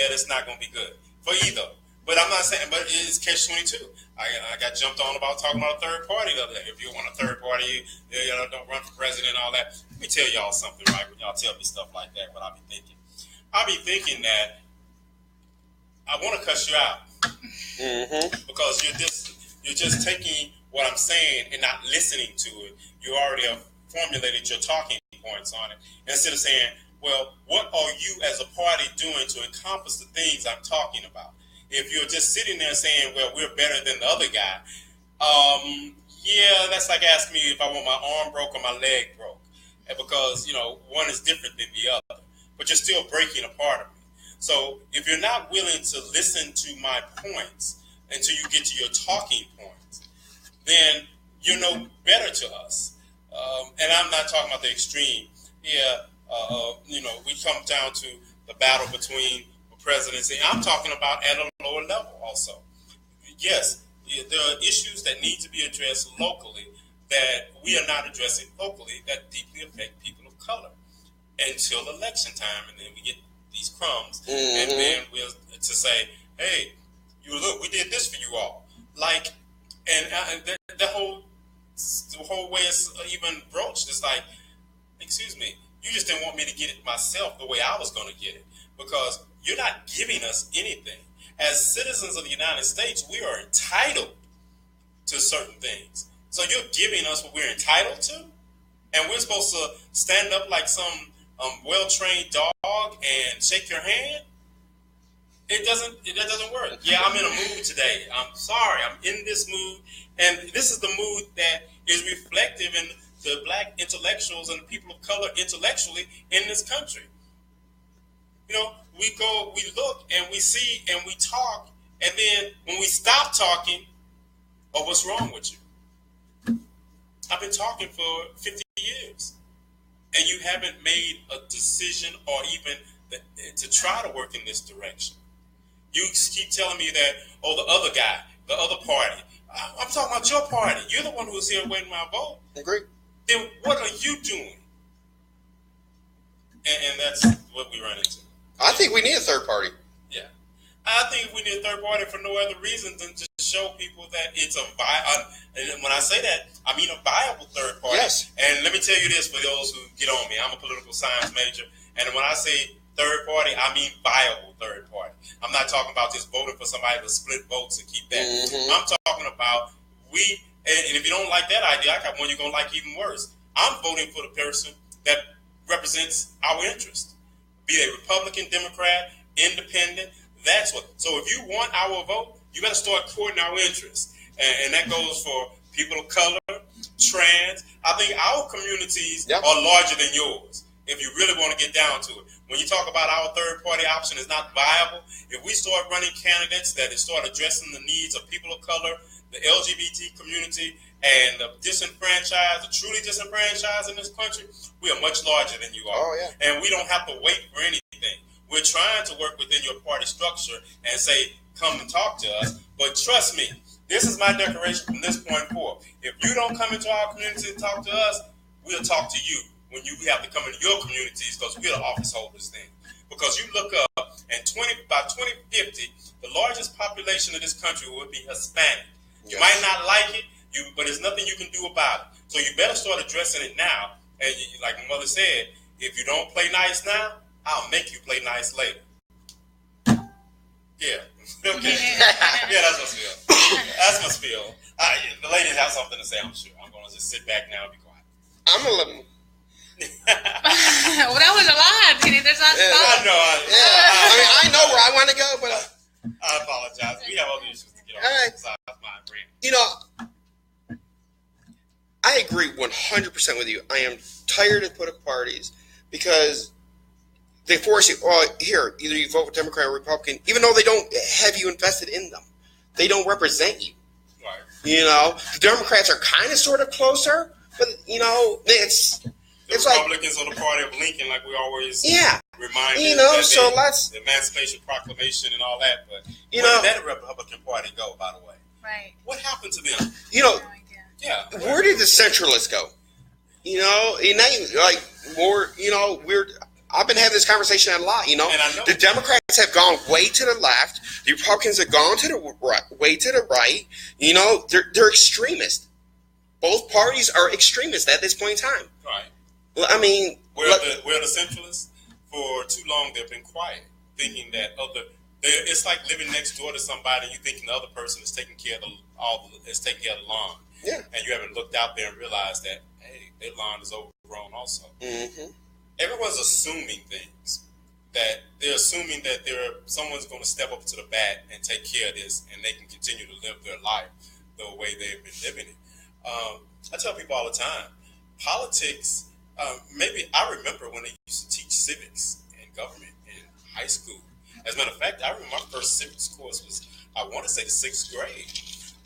that's not going to be good for either. But I'm not saying, but it's catch-22. I got jumped on about talking about a third party the other day. If you want a third party, don't run for president and all that. Let me tell y'all something, right? When y'all tell me stuff like that, what I'll be thinking. I'll be thinking that I want to cuss you out. Mm-hmm. Because you're just taking what I'm saying and not listening to it. You already have formulated your talking points on it. And instead of saying, well, what are you as a party doing to encompass the things I'm talking about? If you're just sitting there saying, well, we're better than the other guy, that's like asking me if I want my arm broke or my leg broke. And because, one is different than the other. But you're still breaking a part of me. So if you're not willing to listen to my points until you get to your talking points, then you're no better to us. And I'm not talking about the extreme. Yeah, we come down to the battle between the presidency. I'm talking about at a lower level also. Yes, there are issues that need to be addressed locally that we are not addressing locally that deeply affect people of color until election time, and then we get these crumbs, and then we'll to say, hey, you look, we did this for you all, like, and the whole way it's even broached is like, excuse me, you just didn't want me to get it myself the way I was going to get it, because you're not giving us anything. As citizens of the United States, we are entitled to certain things. So you're giving us what we're entitled to, and we're supposed to stand up like some well-trained dog and shake your hand? It doesn't work. Yeah, I'm in a mood today. I'm sorry. I'm in this mood, and this is the mood that is reflective in the black intellectuals and the people of color intellectually in this country. We go, we look, and we see, and we talk, and then when we stop talking, oh, what's wrong with you? I've been talking for 50 years, and you haven't made a decision or even to try to work in this direction. You keep telling me that, oh, the other guy, the other party. I'm talking about your party. You're the one who's here waiting my vote. Agree. Then what are you doing? And that's what we run into. I think we need a third party. Yeah. I think we need a third party for no other reason than to show people that it's and when I say that, I mean a viable third party. Yes. And let me tell you this for those who get on me. I'm a political science major, and when I say third party, I mean viable third party. I'm not talking about just voting for somebody to split votes and keep that. I'm talking about and if you don't like that idea, I got one you're going to like even worse. I'm voting for the person that represents our interest. Be they Republican, Democrat, Independent, that's what. So if you want our vote, you got to start courting our interests. And that goes for people of color, trans. I think our communities are larger than yours, if you really want to get down to it. When you talk about our third party option is not viable, if we start running candidates that start addressing the needs of people of color, the LGBT community, and the disenfranchised, the truly disenfranchised in this country, we are much larger than you are. Oh, yeah. And we don't have to wait for anything. We're trying to work within your party structure and say, come and talk to us. But trust me, this is my declaration from this point forward. If you don't come into our community and talk to us, we'll talk to you when you have to come into your communities, because we're the office holders then. Because you look up, and by 2050, the largest population of this country will be Hispanic. You might not like it, but there's nothing you can do about it. So you better start addressing it now. And like my mother said, if you don't play nice now, I'll make you play nice later. Yeah. Okay. Yeah, that's my spiel. That's my spiel. The ladies have something to say, I'm sure. I'm going to just sit back now and be quiet. I'm a little... Well, that was a lot. There's not I know. I know where I want to go, but... I apologize. We have other issues to get on. All right. Besides my brand. I agree 100% with you. I am tired of political parties because they force you, here, either you vote for Democrat or Republican, even though they don't have you invested in them. They don't represent you. Right. The Democrats are kind of sort of closer, but, it's Republicans are the party of Lincoln, like we always remind so let's... The Emancipation Proclamation and all that, but where did that Republican Party go, by the way? Right. What happened to them? Where did the centralists go? I've been having this conversation a lot, And I know the Democrats have gone way to the left. The Republicans have gone to the right, way to the right. They're extremists. Both parties are extremists at this point in time. Right. Well, I mean... Where the centralists, for too long, they've been quiet, thinking that it's like living next door to somebody and you thinking the other person is taking care of the lawn. Yeah. And you haven't looked out there and realized that, hey, their lawn is overgrown also. Mm-hmm. Everyone's assuming things. That they're assuming that someone's going to step up to the bat and take care of this, and they can continue to live their life the way they've been living it. I tell people all the time, politics, maybe I remember when they used to teach civics and government in high school, As a matter of fact, I remember my first civics course was, I want to say, the 6th grade.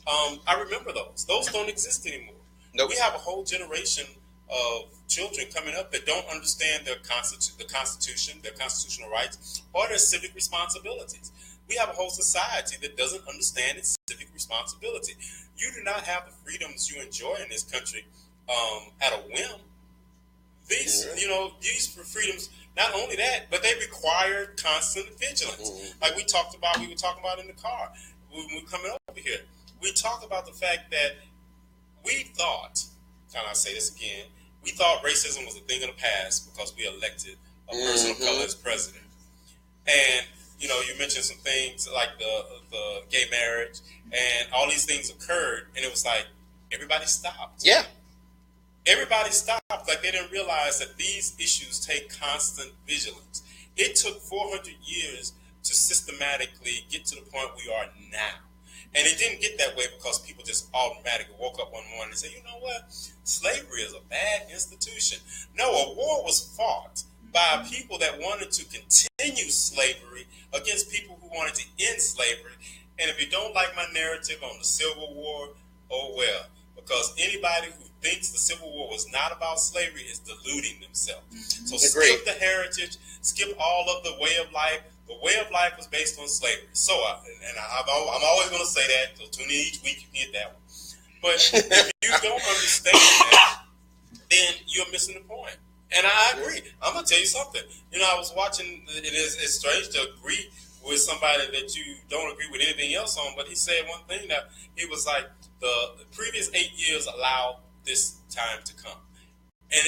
I remember those. Those don't exist anymore. Nope. We have a whole generation of children coming up that don't understand the Constitution, their constitutional rights, or their civic responsibilities. We have a whole society that doesn't understand its civic responsibility. You do not have the freedoms you enjoy in this country at a whim. These freedoms, not only that, but they require constant vigilance. Like we were talking about in the car when we were coming over here. We talked about the fact that we thought, and I'll say this again, we thought racism was a thing of the past because we elected a person of color as president. And, you mentioned some things like the gay marriage, and all these things occurred, and it was like everybody stopped. Yeah. Everybody stopped. Like they didn't realize that these issues take constant vigilance. It took 400 years to systematically get to the point we are now. And it didn't get that way because people just automatically woke up one morning and said, you know what? Slavery is a bad institution. No, a war was fought by people that wanted to continue slavery against people who wanted to end slavery. And if you don't like my narrative on the Civil War, oh well. Because anybody who thinks the Civil War was not about slavery is deluding themselves. So skip the heritage, skip all of the way of life. The way of life was based on slavery. So, I'm always going to say that. So tune in each week, you can get that one. But if you don't understand that, then you're missing the point. And I agree. I'm going to tell you something. I was watching, it's strange to agree with somebody that you don't agree with anything else on, but he said one thing that he was like, the previous 8 years allowed this time to come. And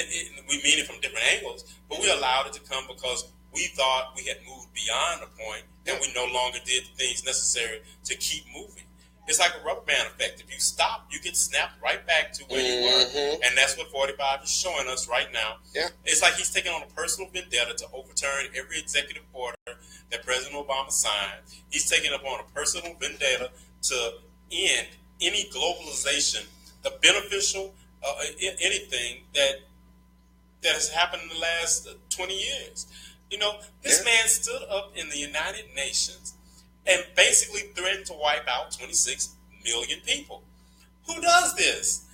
we mean it from different angles, but we allowed it to come because we thought we had moved beyond the point and we no longer did the things necessary to keep moving. It's like a rubber band effect. If you stop, you get snapped right back to where you were. And that's what 45 is showing us right now. Yeah. It's like he's taking on a personal vendetta to overturn every executive order that President Obama signed. He's taking up on a personal vendetta to end any globalization, the beneficial, anything that has happened in the last 20 years. This man stood up in the United Nations and basically threatened to wipe out 26 million people. Who does this?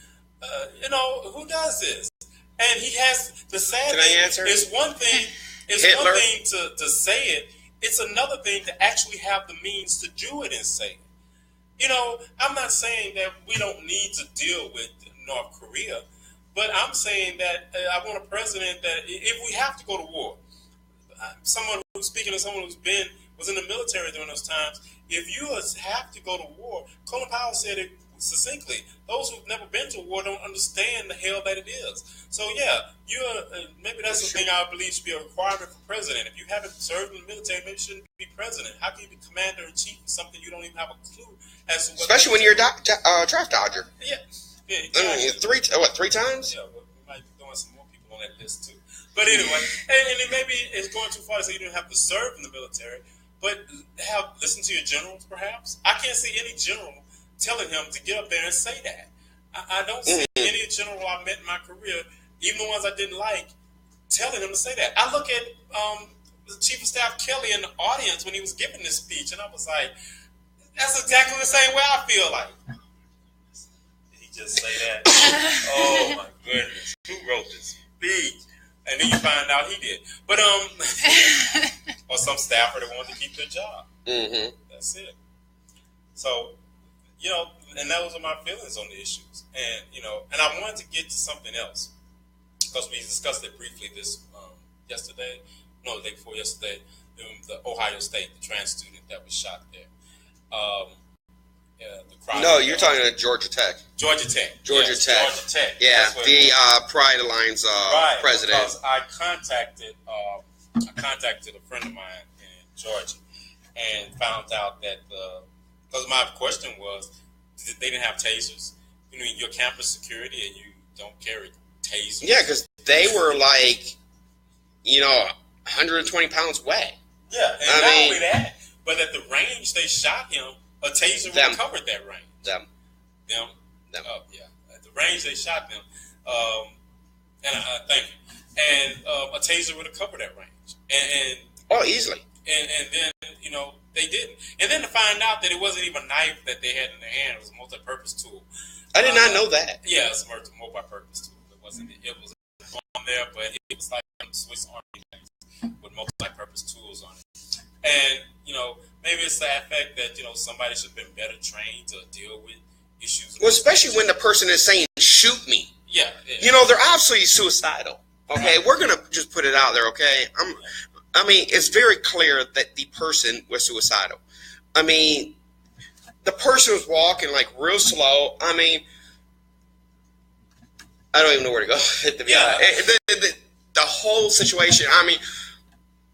Who does this? And he has the sad thing. It's one thing. It's Hitler. One thing to say it. It's another thing to actually have the means to do it and say it. I'm not saying that we don't need to deal with North Korea, but I'm saying that I want a president that if we have to go to war, someone who's speaking to someone was in the military during those times. If you have to go to war, Colin Powell said it succinctly. Those who've never been to war don't understand the hell that it is. So yeah, maybe that's the thing I believe should be a requirement for president. If you haven't served in the military, maybe you shouldn't be president. How can you be commander in chief of something you don't even have a clue as to what? Especially when you're a draft dodger. Yeah. Exactly. Three times? Yeah, we might be throwing some more people on that list too. But anyway, and maybe it's going too far to say you didn't have to serve in the military, but listen to your generals, perhaps. I can't see any general telling him to get up there and say that. I don't see any general I met in my career, even the ones I didn't like, telling him to say that. I look at the Chief of Staff Kelly in the audience when he was giving this speech, and I was like, that's exactly the same way I feel like. Did he just say that? Oh, my goodness. Who wrote this speech? And then you find out he did. But, or some staffer that wanted to keep their job. That's it. So, and those are my feelings on the issues. And, and I wanted to get to something else because we discussed it briefly the day before yesterday, the Ohio State, the trans student that was shot there. You're talking about Georgia Tech. Georgia Tech. Yeah, the Pride Alliance president. Because I contacted a friend of mine in Georgia and found out that because my question was, they didn't have tasers. Your campus security and you don't carry tasers. Yeah, because they were 120 pounds wet. Yeah, and not only that, but at the range they shot him, a taser would have covered that range. Them. Yeah. At the range they shot them. Thank you. And a taser would have covered that range. And easily. And then they didn't. And then to find out that it wasn't even a knife that they had in their hand, it was a multi-purpose tool. I did not know that. Yeah, it's a multi-purpose tool. It was on there, but it was like Swiss Army knives with multi-purpose tools on it. And, maybe it's the fact that, somebody should have been better trained to deal with issues. Well, especially when the person is saying, shoot me. Yeah. They're absolutely suicidal. Okay, we're going to just put it out there, okay? It's very clear that the person was suicidal. The person was walking, real slow. I don't even know where to go. The whole situation,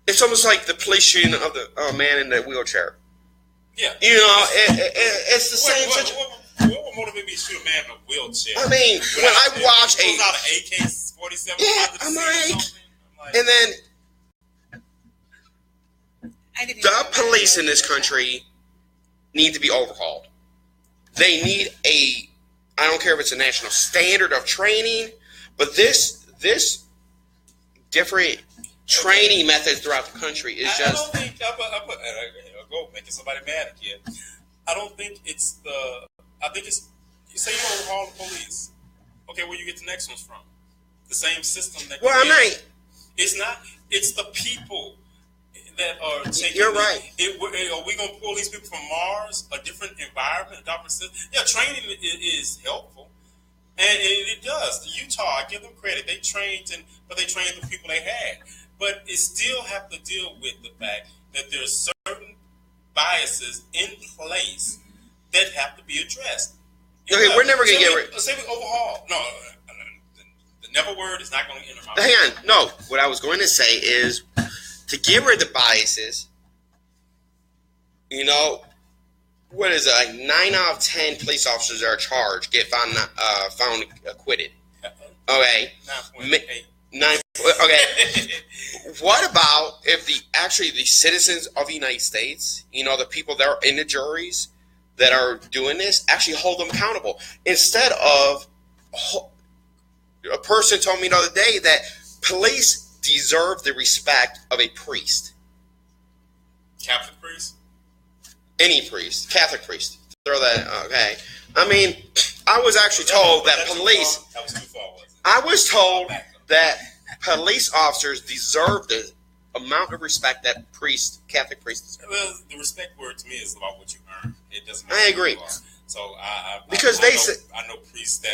it's almost like the police shooting of the man in the wheelchair. Yeah. It's the same situation. What would motivate me to shoot a man in a wheelchair? When I watch pulls out an AK-47. Yeah, I'm like, and then the police in this country need to be overhauled. They need I don't care if it's a national standard of training, but this different training methods throughout the country is just. I don't think I'll go making somebody mad again. I don't think it's I think it's, you say you overhaul the police. Okay, where you get the next ones from? The same system that. Well, I'm not. It's not. It's the people that are taking. You're right. Are we going to pull these people from Mars, a different environment, a different system? Yeah, training is helpful, and it does. Utah, I give them credit. They trained, but they trained the people they had. But it still have to deal with the fact that there's certain biases in place that have to be addressed. Okay, we're never going to get rid. Let's say we overhaul. No, the never word is not going to enter my. Hang on. No, what I was going to say is to get rid of the biases. What is it? 9 out of 10 police officers that are charged get found acquitted. Okay. 9.8. 9. Okay. What about if the citizens of the United States, the people that are in the juries that are doing this, actually hold them accountable instead of a person told me the other day that police deserve the respect of a priest. Catholic priest? Any priest. Catholic priest. Throw that, okay. I was actually told that police. That was too far, wasn't it? I was told that police officers deserve the amount of respect that Catholic priests deserve. Well, the respect word to me is about what you earn. It doesn't matter. I agree. So I know priests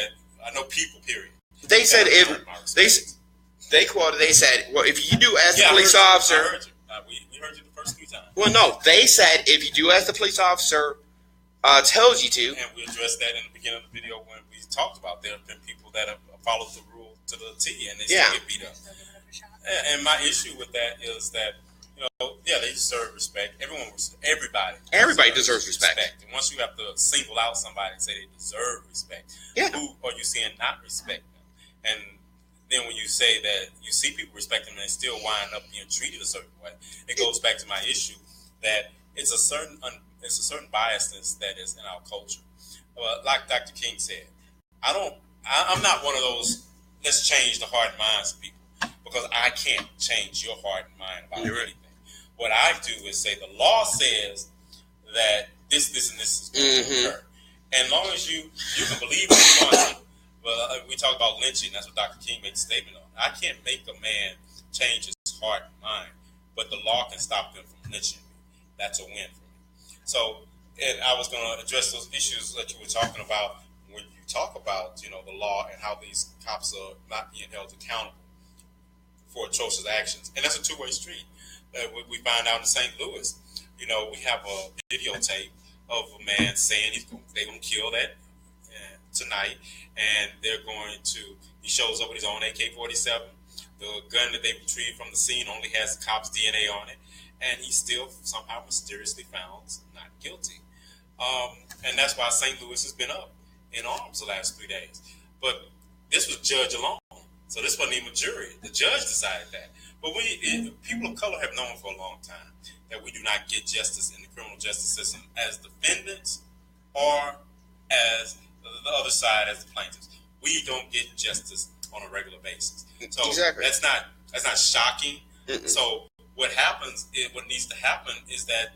I know people, period. They said they quoted. They said, "Well, if you do as the police officer, I heard you. We heard you the first few times." Well, no, they said if you do as the police officer tells you to. And we addressed that in the beginning of the video when we talked about there have been people that have followed the rule to the T and they still get beat up. And my issue with that is that they deserve respect. Everybody deserves respect. And once you have to single out somebody and say they deserve respect, who are you seeing not respect them? And then when you say that you see people respect them and they still wind up being treated a certain way, it goes back to my issue that it's a certain biasness that is in our culture. Like Dr. King said, I'm not one of those let's change the heart and minds of people because I can't change your heart and mind about anything. What I do is say the law says that this, and this is going to occur. And as long as you can believe what you want to. Well, we talk about lynching. That's what Dr. King made a statement on. I can't make a man change his heart and mind, but the law can stop them from lynching me. That's a win for me. So, and I was going to address those issues that you were talking about when you talk about, the law and how these cops are not being held accountable for atrocious actions. And that's a two-way street. We find out in St. Louis, we have a videotape of a man saying they're going to kill that tonight, and he shows up with his own AK-47. The gun that they retrieved from the scene only has the cop's DNA on it, and he's still somehow mysteriously found not guilty. And that's why St. Louis has been up in arms the last 3 days. But this was judge alone, so this wasn't even a jury. The judge decided that. But people of color have known for a long time that we do not get justice in the criminal justice system as defendants or as the other side as the plaintiffs. We don't get justice on a regular basis. So exactly. That's not shocking. Mm-mm. So what needs to happen is that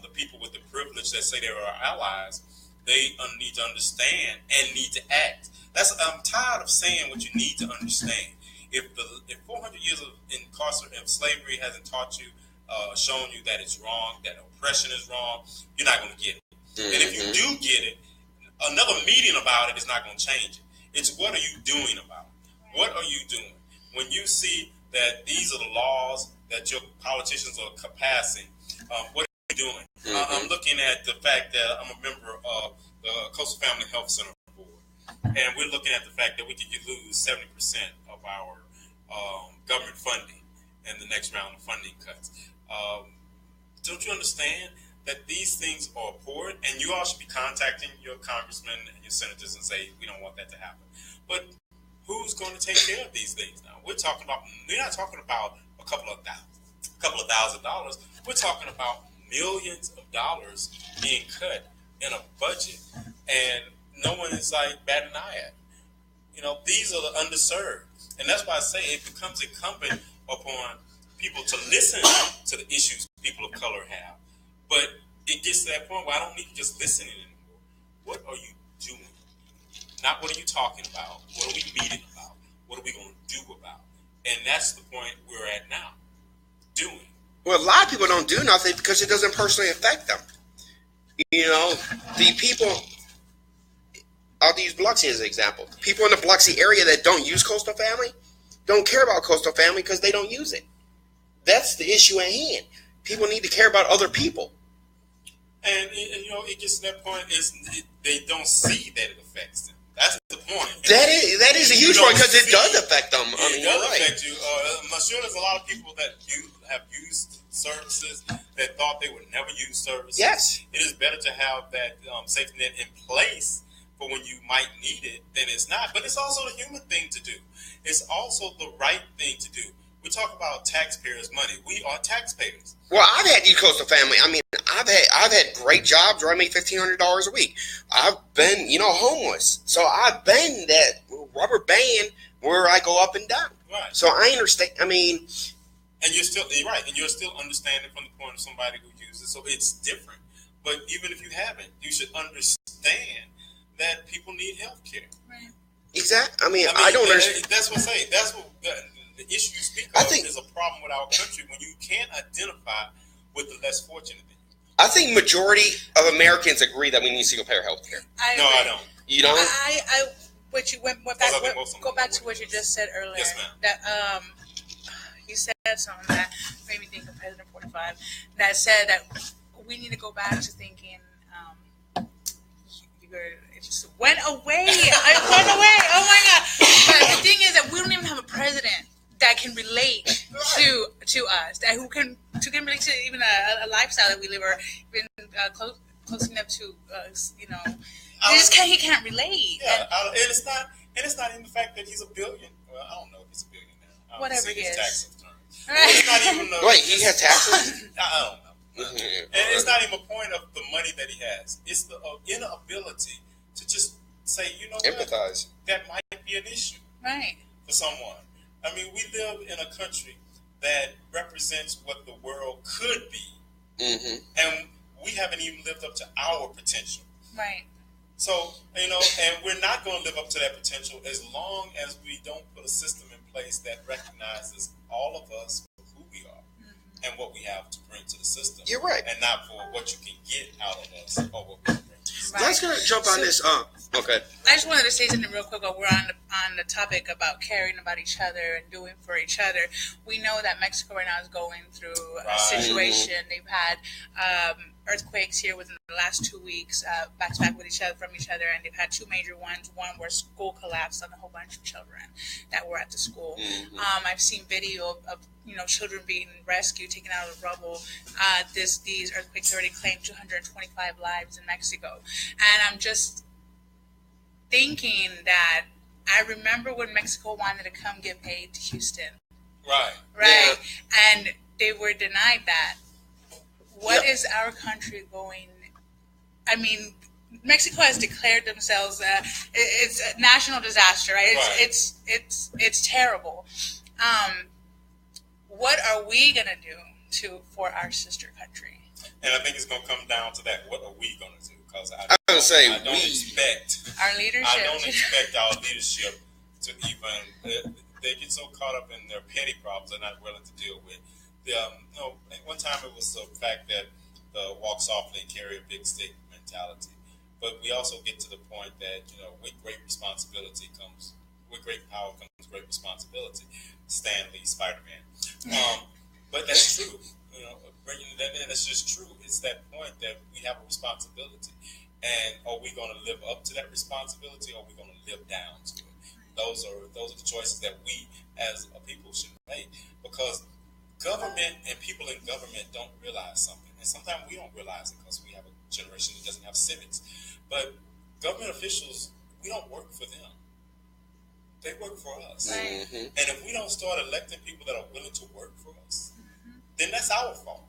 the people with the privilege that say they're our allies, they need to understand and need to act. I'm tired of saying what you need to understand. If 400 years of incarceration of slavery hasn't taught you, shown you that it's wrong, that oppression is wrong, you're not going to get it. Mm-hmm. And if you do get it, another meeting about it is not going to change it. It's what are you doing about it? What are you doing? When you see that these are the laws that your politicians are passing, what are you doing? Mm-hmm. I'm looking at the fact that I'm a member of the Coastal Family Health Center Board, and we're looking at the fact that we could lose 70% of our government funding in the next round of funding cuts. Don't you understand that these things are important, and you all should be contacting your congressmen and your senators and say, we don't want that to happen. But who's going to take care of these things now? We're not talking about a couple of $1,000. We're talking about millions of dollars being cut in a budget, and no one is like batting an eye at it. These are the underserved, and that's why I say it becomes incumbent upon people to listen to the issues people of color have. But it gets to that point where I don't need to just listen anymore. What are you doing? Not what are you talking about? What are we meeting about? What are we going to do about? And that's the point we're at now. Doing. Well, a lot of people don't do nothing because it doesn't personally affect them. The people, I'll use Biloxi as an example. People in the Biloxi area that don't use Coastal Family don't care about Coastal Family because they don't use it. That's the issue at hand. People need to care about other people. And it gets to that point they don't see that it affects them. That's the point. That is a huge point because it does affect them. It does affect you. I'm sure there's a lot of people that have used services that thought they would never use services. Yes. It is better to have that safety net in place for when you might need it than it's not. But it's also the human thing to do. It's also the right thing to do. We talk about taxpayers' money. We are taxpayers. Well, I've had you Coastal Family. I mean, I've had great jobs where I make $1,500 a week. I've been, homeless. So I've been that rubber band where I go up and down. Right. So I understand. I mean, and you're right, and you're still understanding from the point of somebody who uses it. So it's different. But even if you haven't, you should understand that people need health care. Right. Exactly. I mean, I don't understand. That's what I'm saying. That's what the issue you speak of is a problem with our country when you can't identify with the less fortunate than you. I think majority of Americans agree that we need single-payer health care. I don't. You don't? Go back to what you just said earlier. Yes, ma'am. That you said something that made me think of President 45. That said that we need to go back to thinking. It just went away. It went away. Oh my God! But the thing is that we don't even have a president that can relate to us, that who can relate to even a lifestyle that we live, or even close enough to he can't relate. Yeah, and it's not even the fact that he's a billion. Well, I don't know if he's a billionaire. Whatever he is. Tax returns. It's not even wait, he has taxes? I don't know. And it's not even a point of the money that he has. It's the inability to just say, empathize. That might be an issue, right, for someone. I mean, we live in a country that represents what the world could be, and we haven't even lived up to our potential. Right. So, and we're not going to live up to that potential as long as we don't put a system in place that recognizes all of us for who we are and what we have to bring to the system. You're right. And not for what you can get out of us or what we can bring to the system. Right. Let's go jump on this. Okay. I just wanted to say something real quick while we're on the topic about caring about each other and doing for each other. We know that Mexico right now is going through a situation. They've had earthquakes here within the last 2 weeks, back to back with from each other, and they've had two major ones. One where school collapsed on a whole bunch of children that were at the school. I've seen video of children being rescued, taken out of the rubble. These earthquakes already claimed 225 lives in Mexico, and I'm just thinking that I remember when Mexico wanted to come give aid to Houston. Right. Yeah. And they were denied that. What is our country going? I mean, Mexico has declared themselves it's a national disaster, right? It's terrible. What are we gonna do for our sister country? And I think it's going to come down to that. What are we going to do? Because I don't expect our leadership. I don't expect our leadership to even. They get so caught up in their petty problems they're not willing to deal with. One time it was the fact that the walk softly and carry a big stick mentality. But we also get to the point that, with great responsibility comes, with great power comes great responsibility. Stan Lee, Spider-Man. But that's true. That's just true. It's that point that we have a responsibility. And are we going to live up to that responsibility, or are we going to live down to it? Those are the choices that we as a people should make. Because government and people in government don't realize something. And sometimes we don't realize it because we have a generation that doesn't have civics. But government officials, we don't work for them. They work for us. Right. Mm-hmm. And if we don't start electing people that are willing to work for us, then that's our fault.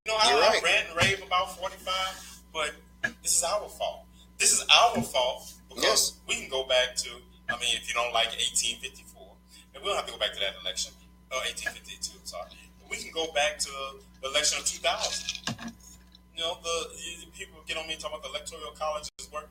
I rant and rave about 45, but this is our fault. This is our fault because we can go back to, if you don't like 1854, and we don't have to go back to that election, 1852, sorry. We can go back to the election of 2000. The people get on me and talk about the electoral college's work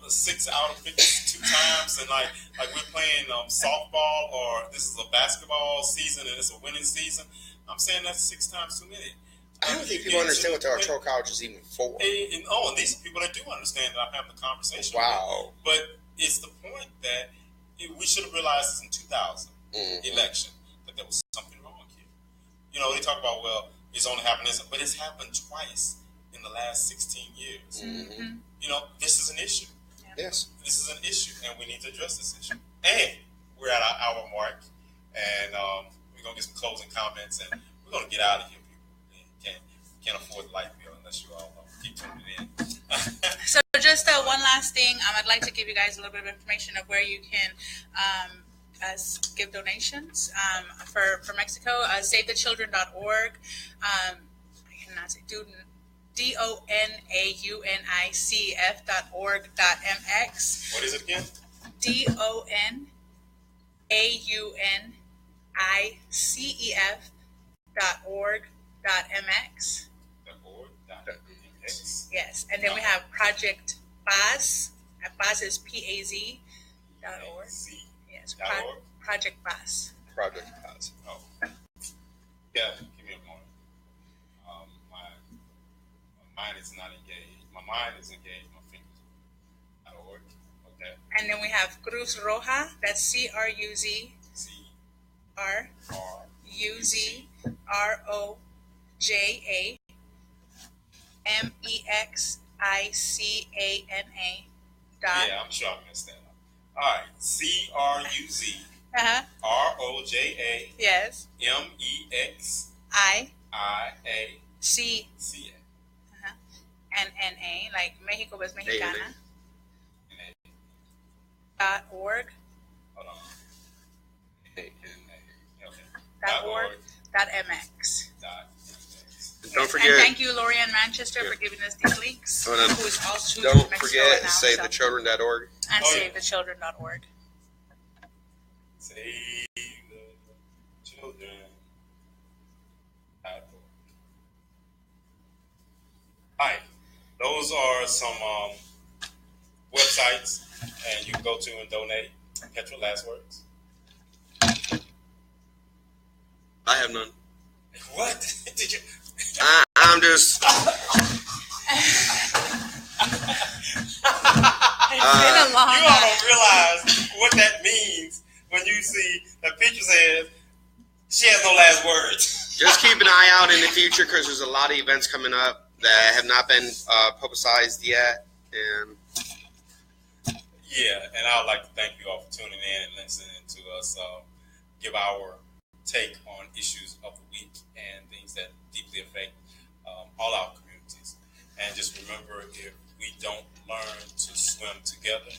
6 out of 52 times, and like we're playing softball, or this is a basketball season and it's a winning season. I'm saying that's 6 times too many. I don't think people understand what the electoral college is even for. And these are people that do understand that I'm having the conversation. Wow. With. But it's the point that we should have realized this in 2000 election, that there was something wrong here. They talk about, well, it's only happened this, but it's happened twice in the last 16 years. Mm-hmm. This is an issue. Yeah. Yes. This is an issue, and we need to address this issue. And we're at our hour mark, and we're going to get some closing comments, and we're going to get out of here, people. Can't afford the light bill unless you all keep tuning in. So just one last thing, I'd like to give you guys a little bit of information of where you can give donations for Mexico. SaveTheChildren.org. I cannot say DONAUNICF.org.mx. What is it again? DONAUNICEF.org.mx. Yes, and then we have Project Paz. Paz is PAZ.org. Yes, Project Paz. Project Paz. Oh, yeah. Give me a moment. My mind is not engaged. My mind is engaged. My fingers.org. Okay. And then we have Cruz Roja. That's CRUZRUZROJA MEXICANA. Yeah, I'm sure I messed that up. All right, CRUZROJA. Yes. MEXICA. NNA, like Mexico is Mexicana. .org. Hold on. Okay. .org. .mx. Don't forget. And thank you, Lorianne Manchester, for giving us these links. Who is also don't forget SaveTheChildren.org. And SaveTheChildren.org. Save the children. Hi, those are some websites, and you can go to and donate. Petra, last words. I have none. What did you? I'm just. It's been a long You all don't realize what that means when you see that Petra says she has no last words. Just keep an eye out in the future because there's a lot of events coming up that have not been publicized yet. And yeah, and I would like to thank you all for tuning in and listening to us give our take on issues of the week and things that deeply affect all our communities. And just remember, if we don't learn to swim together,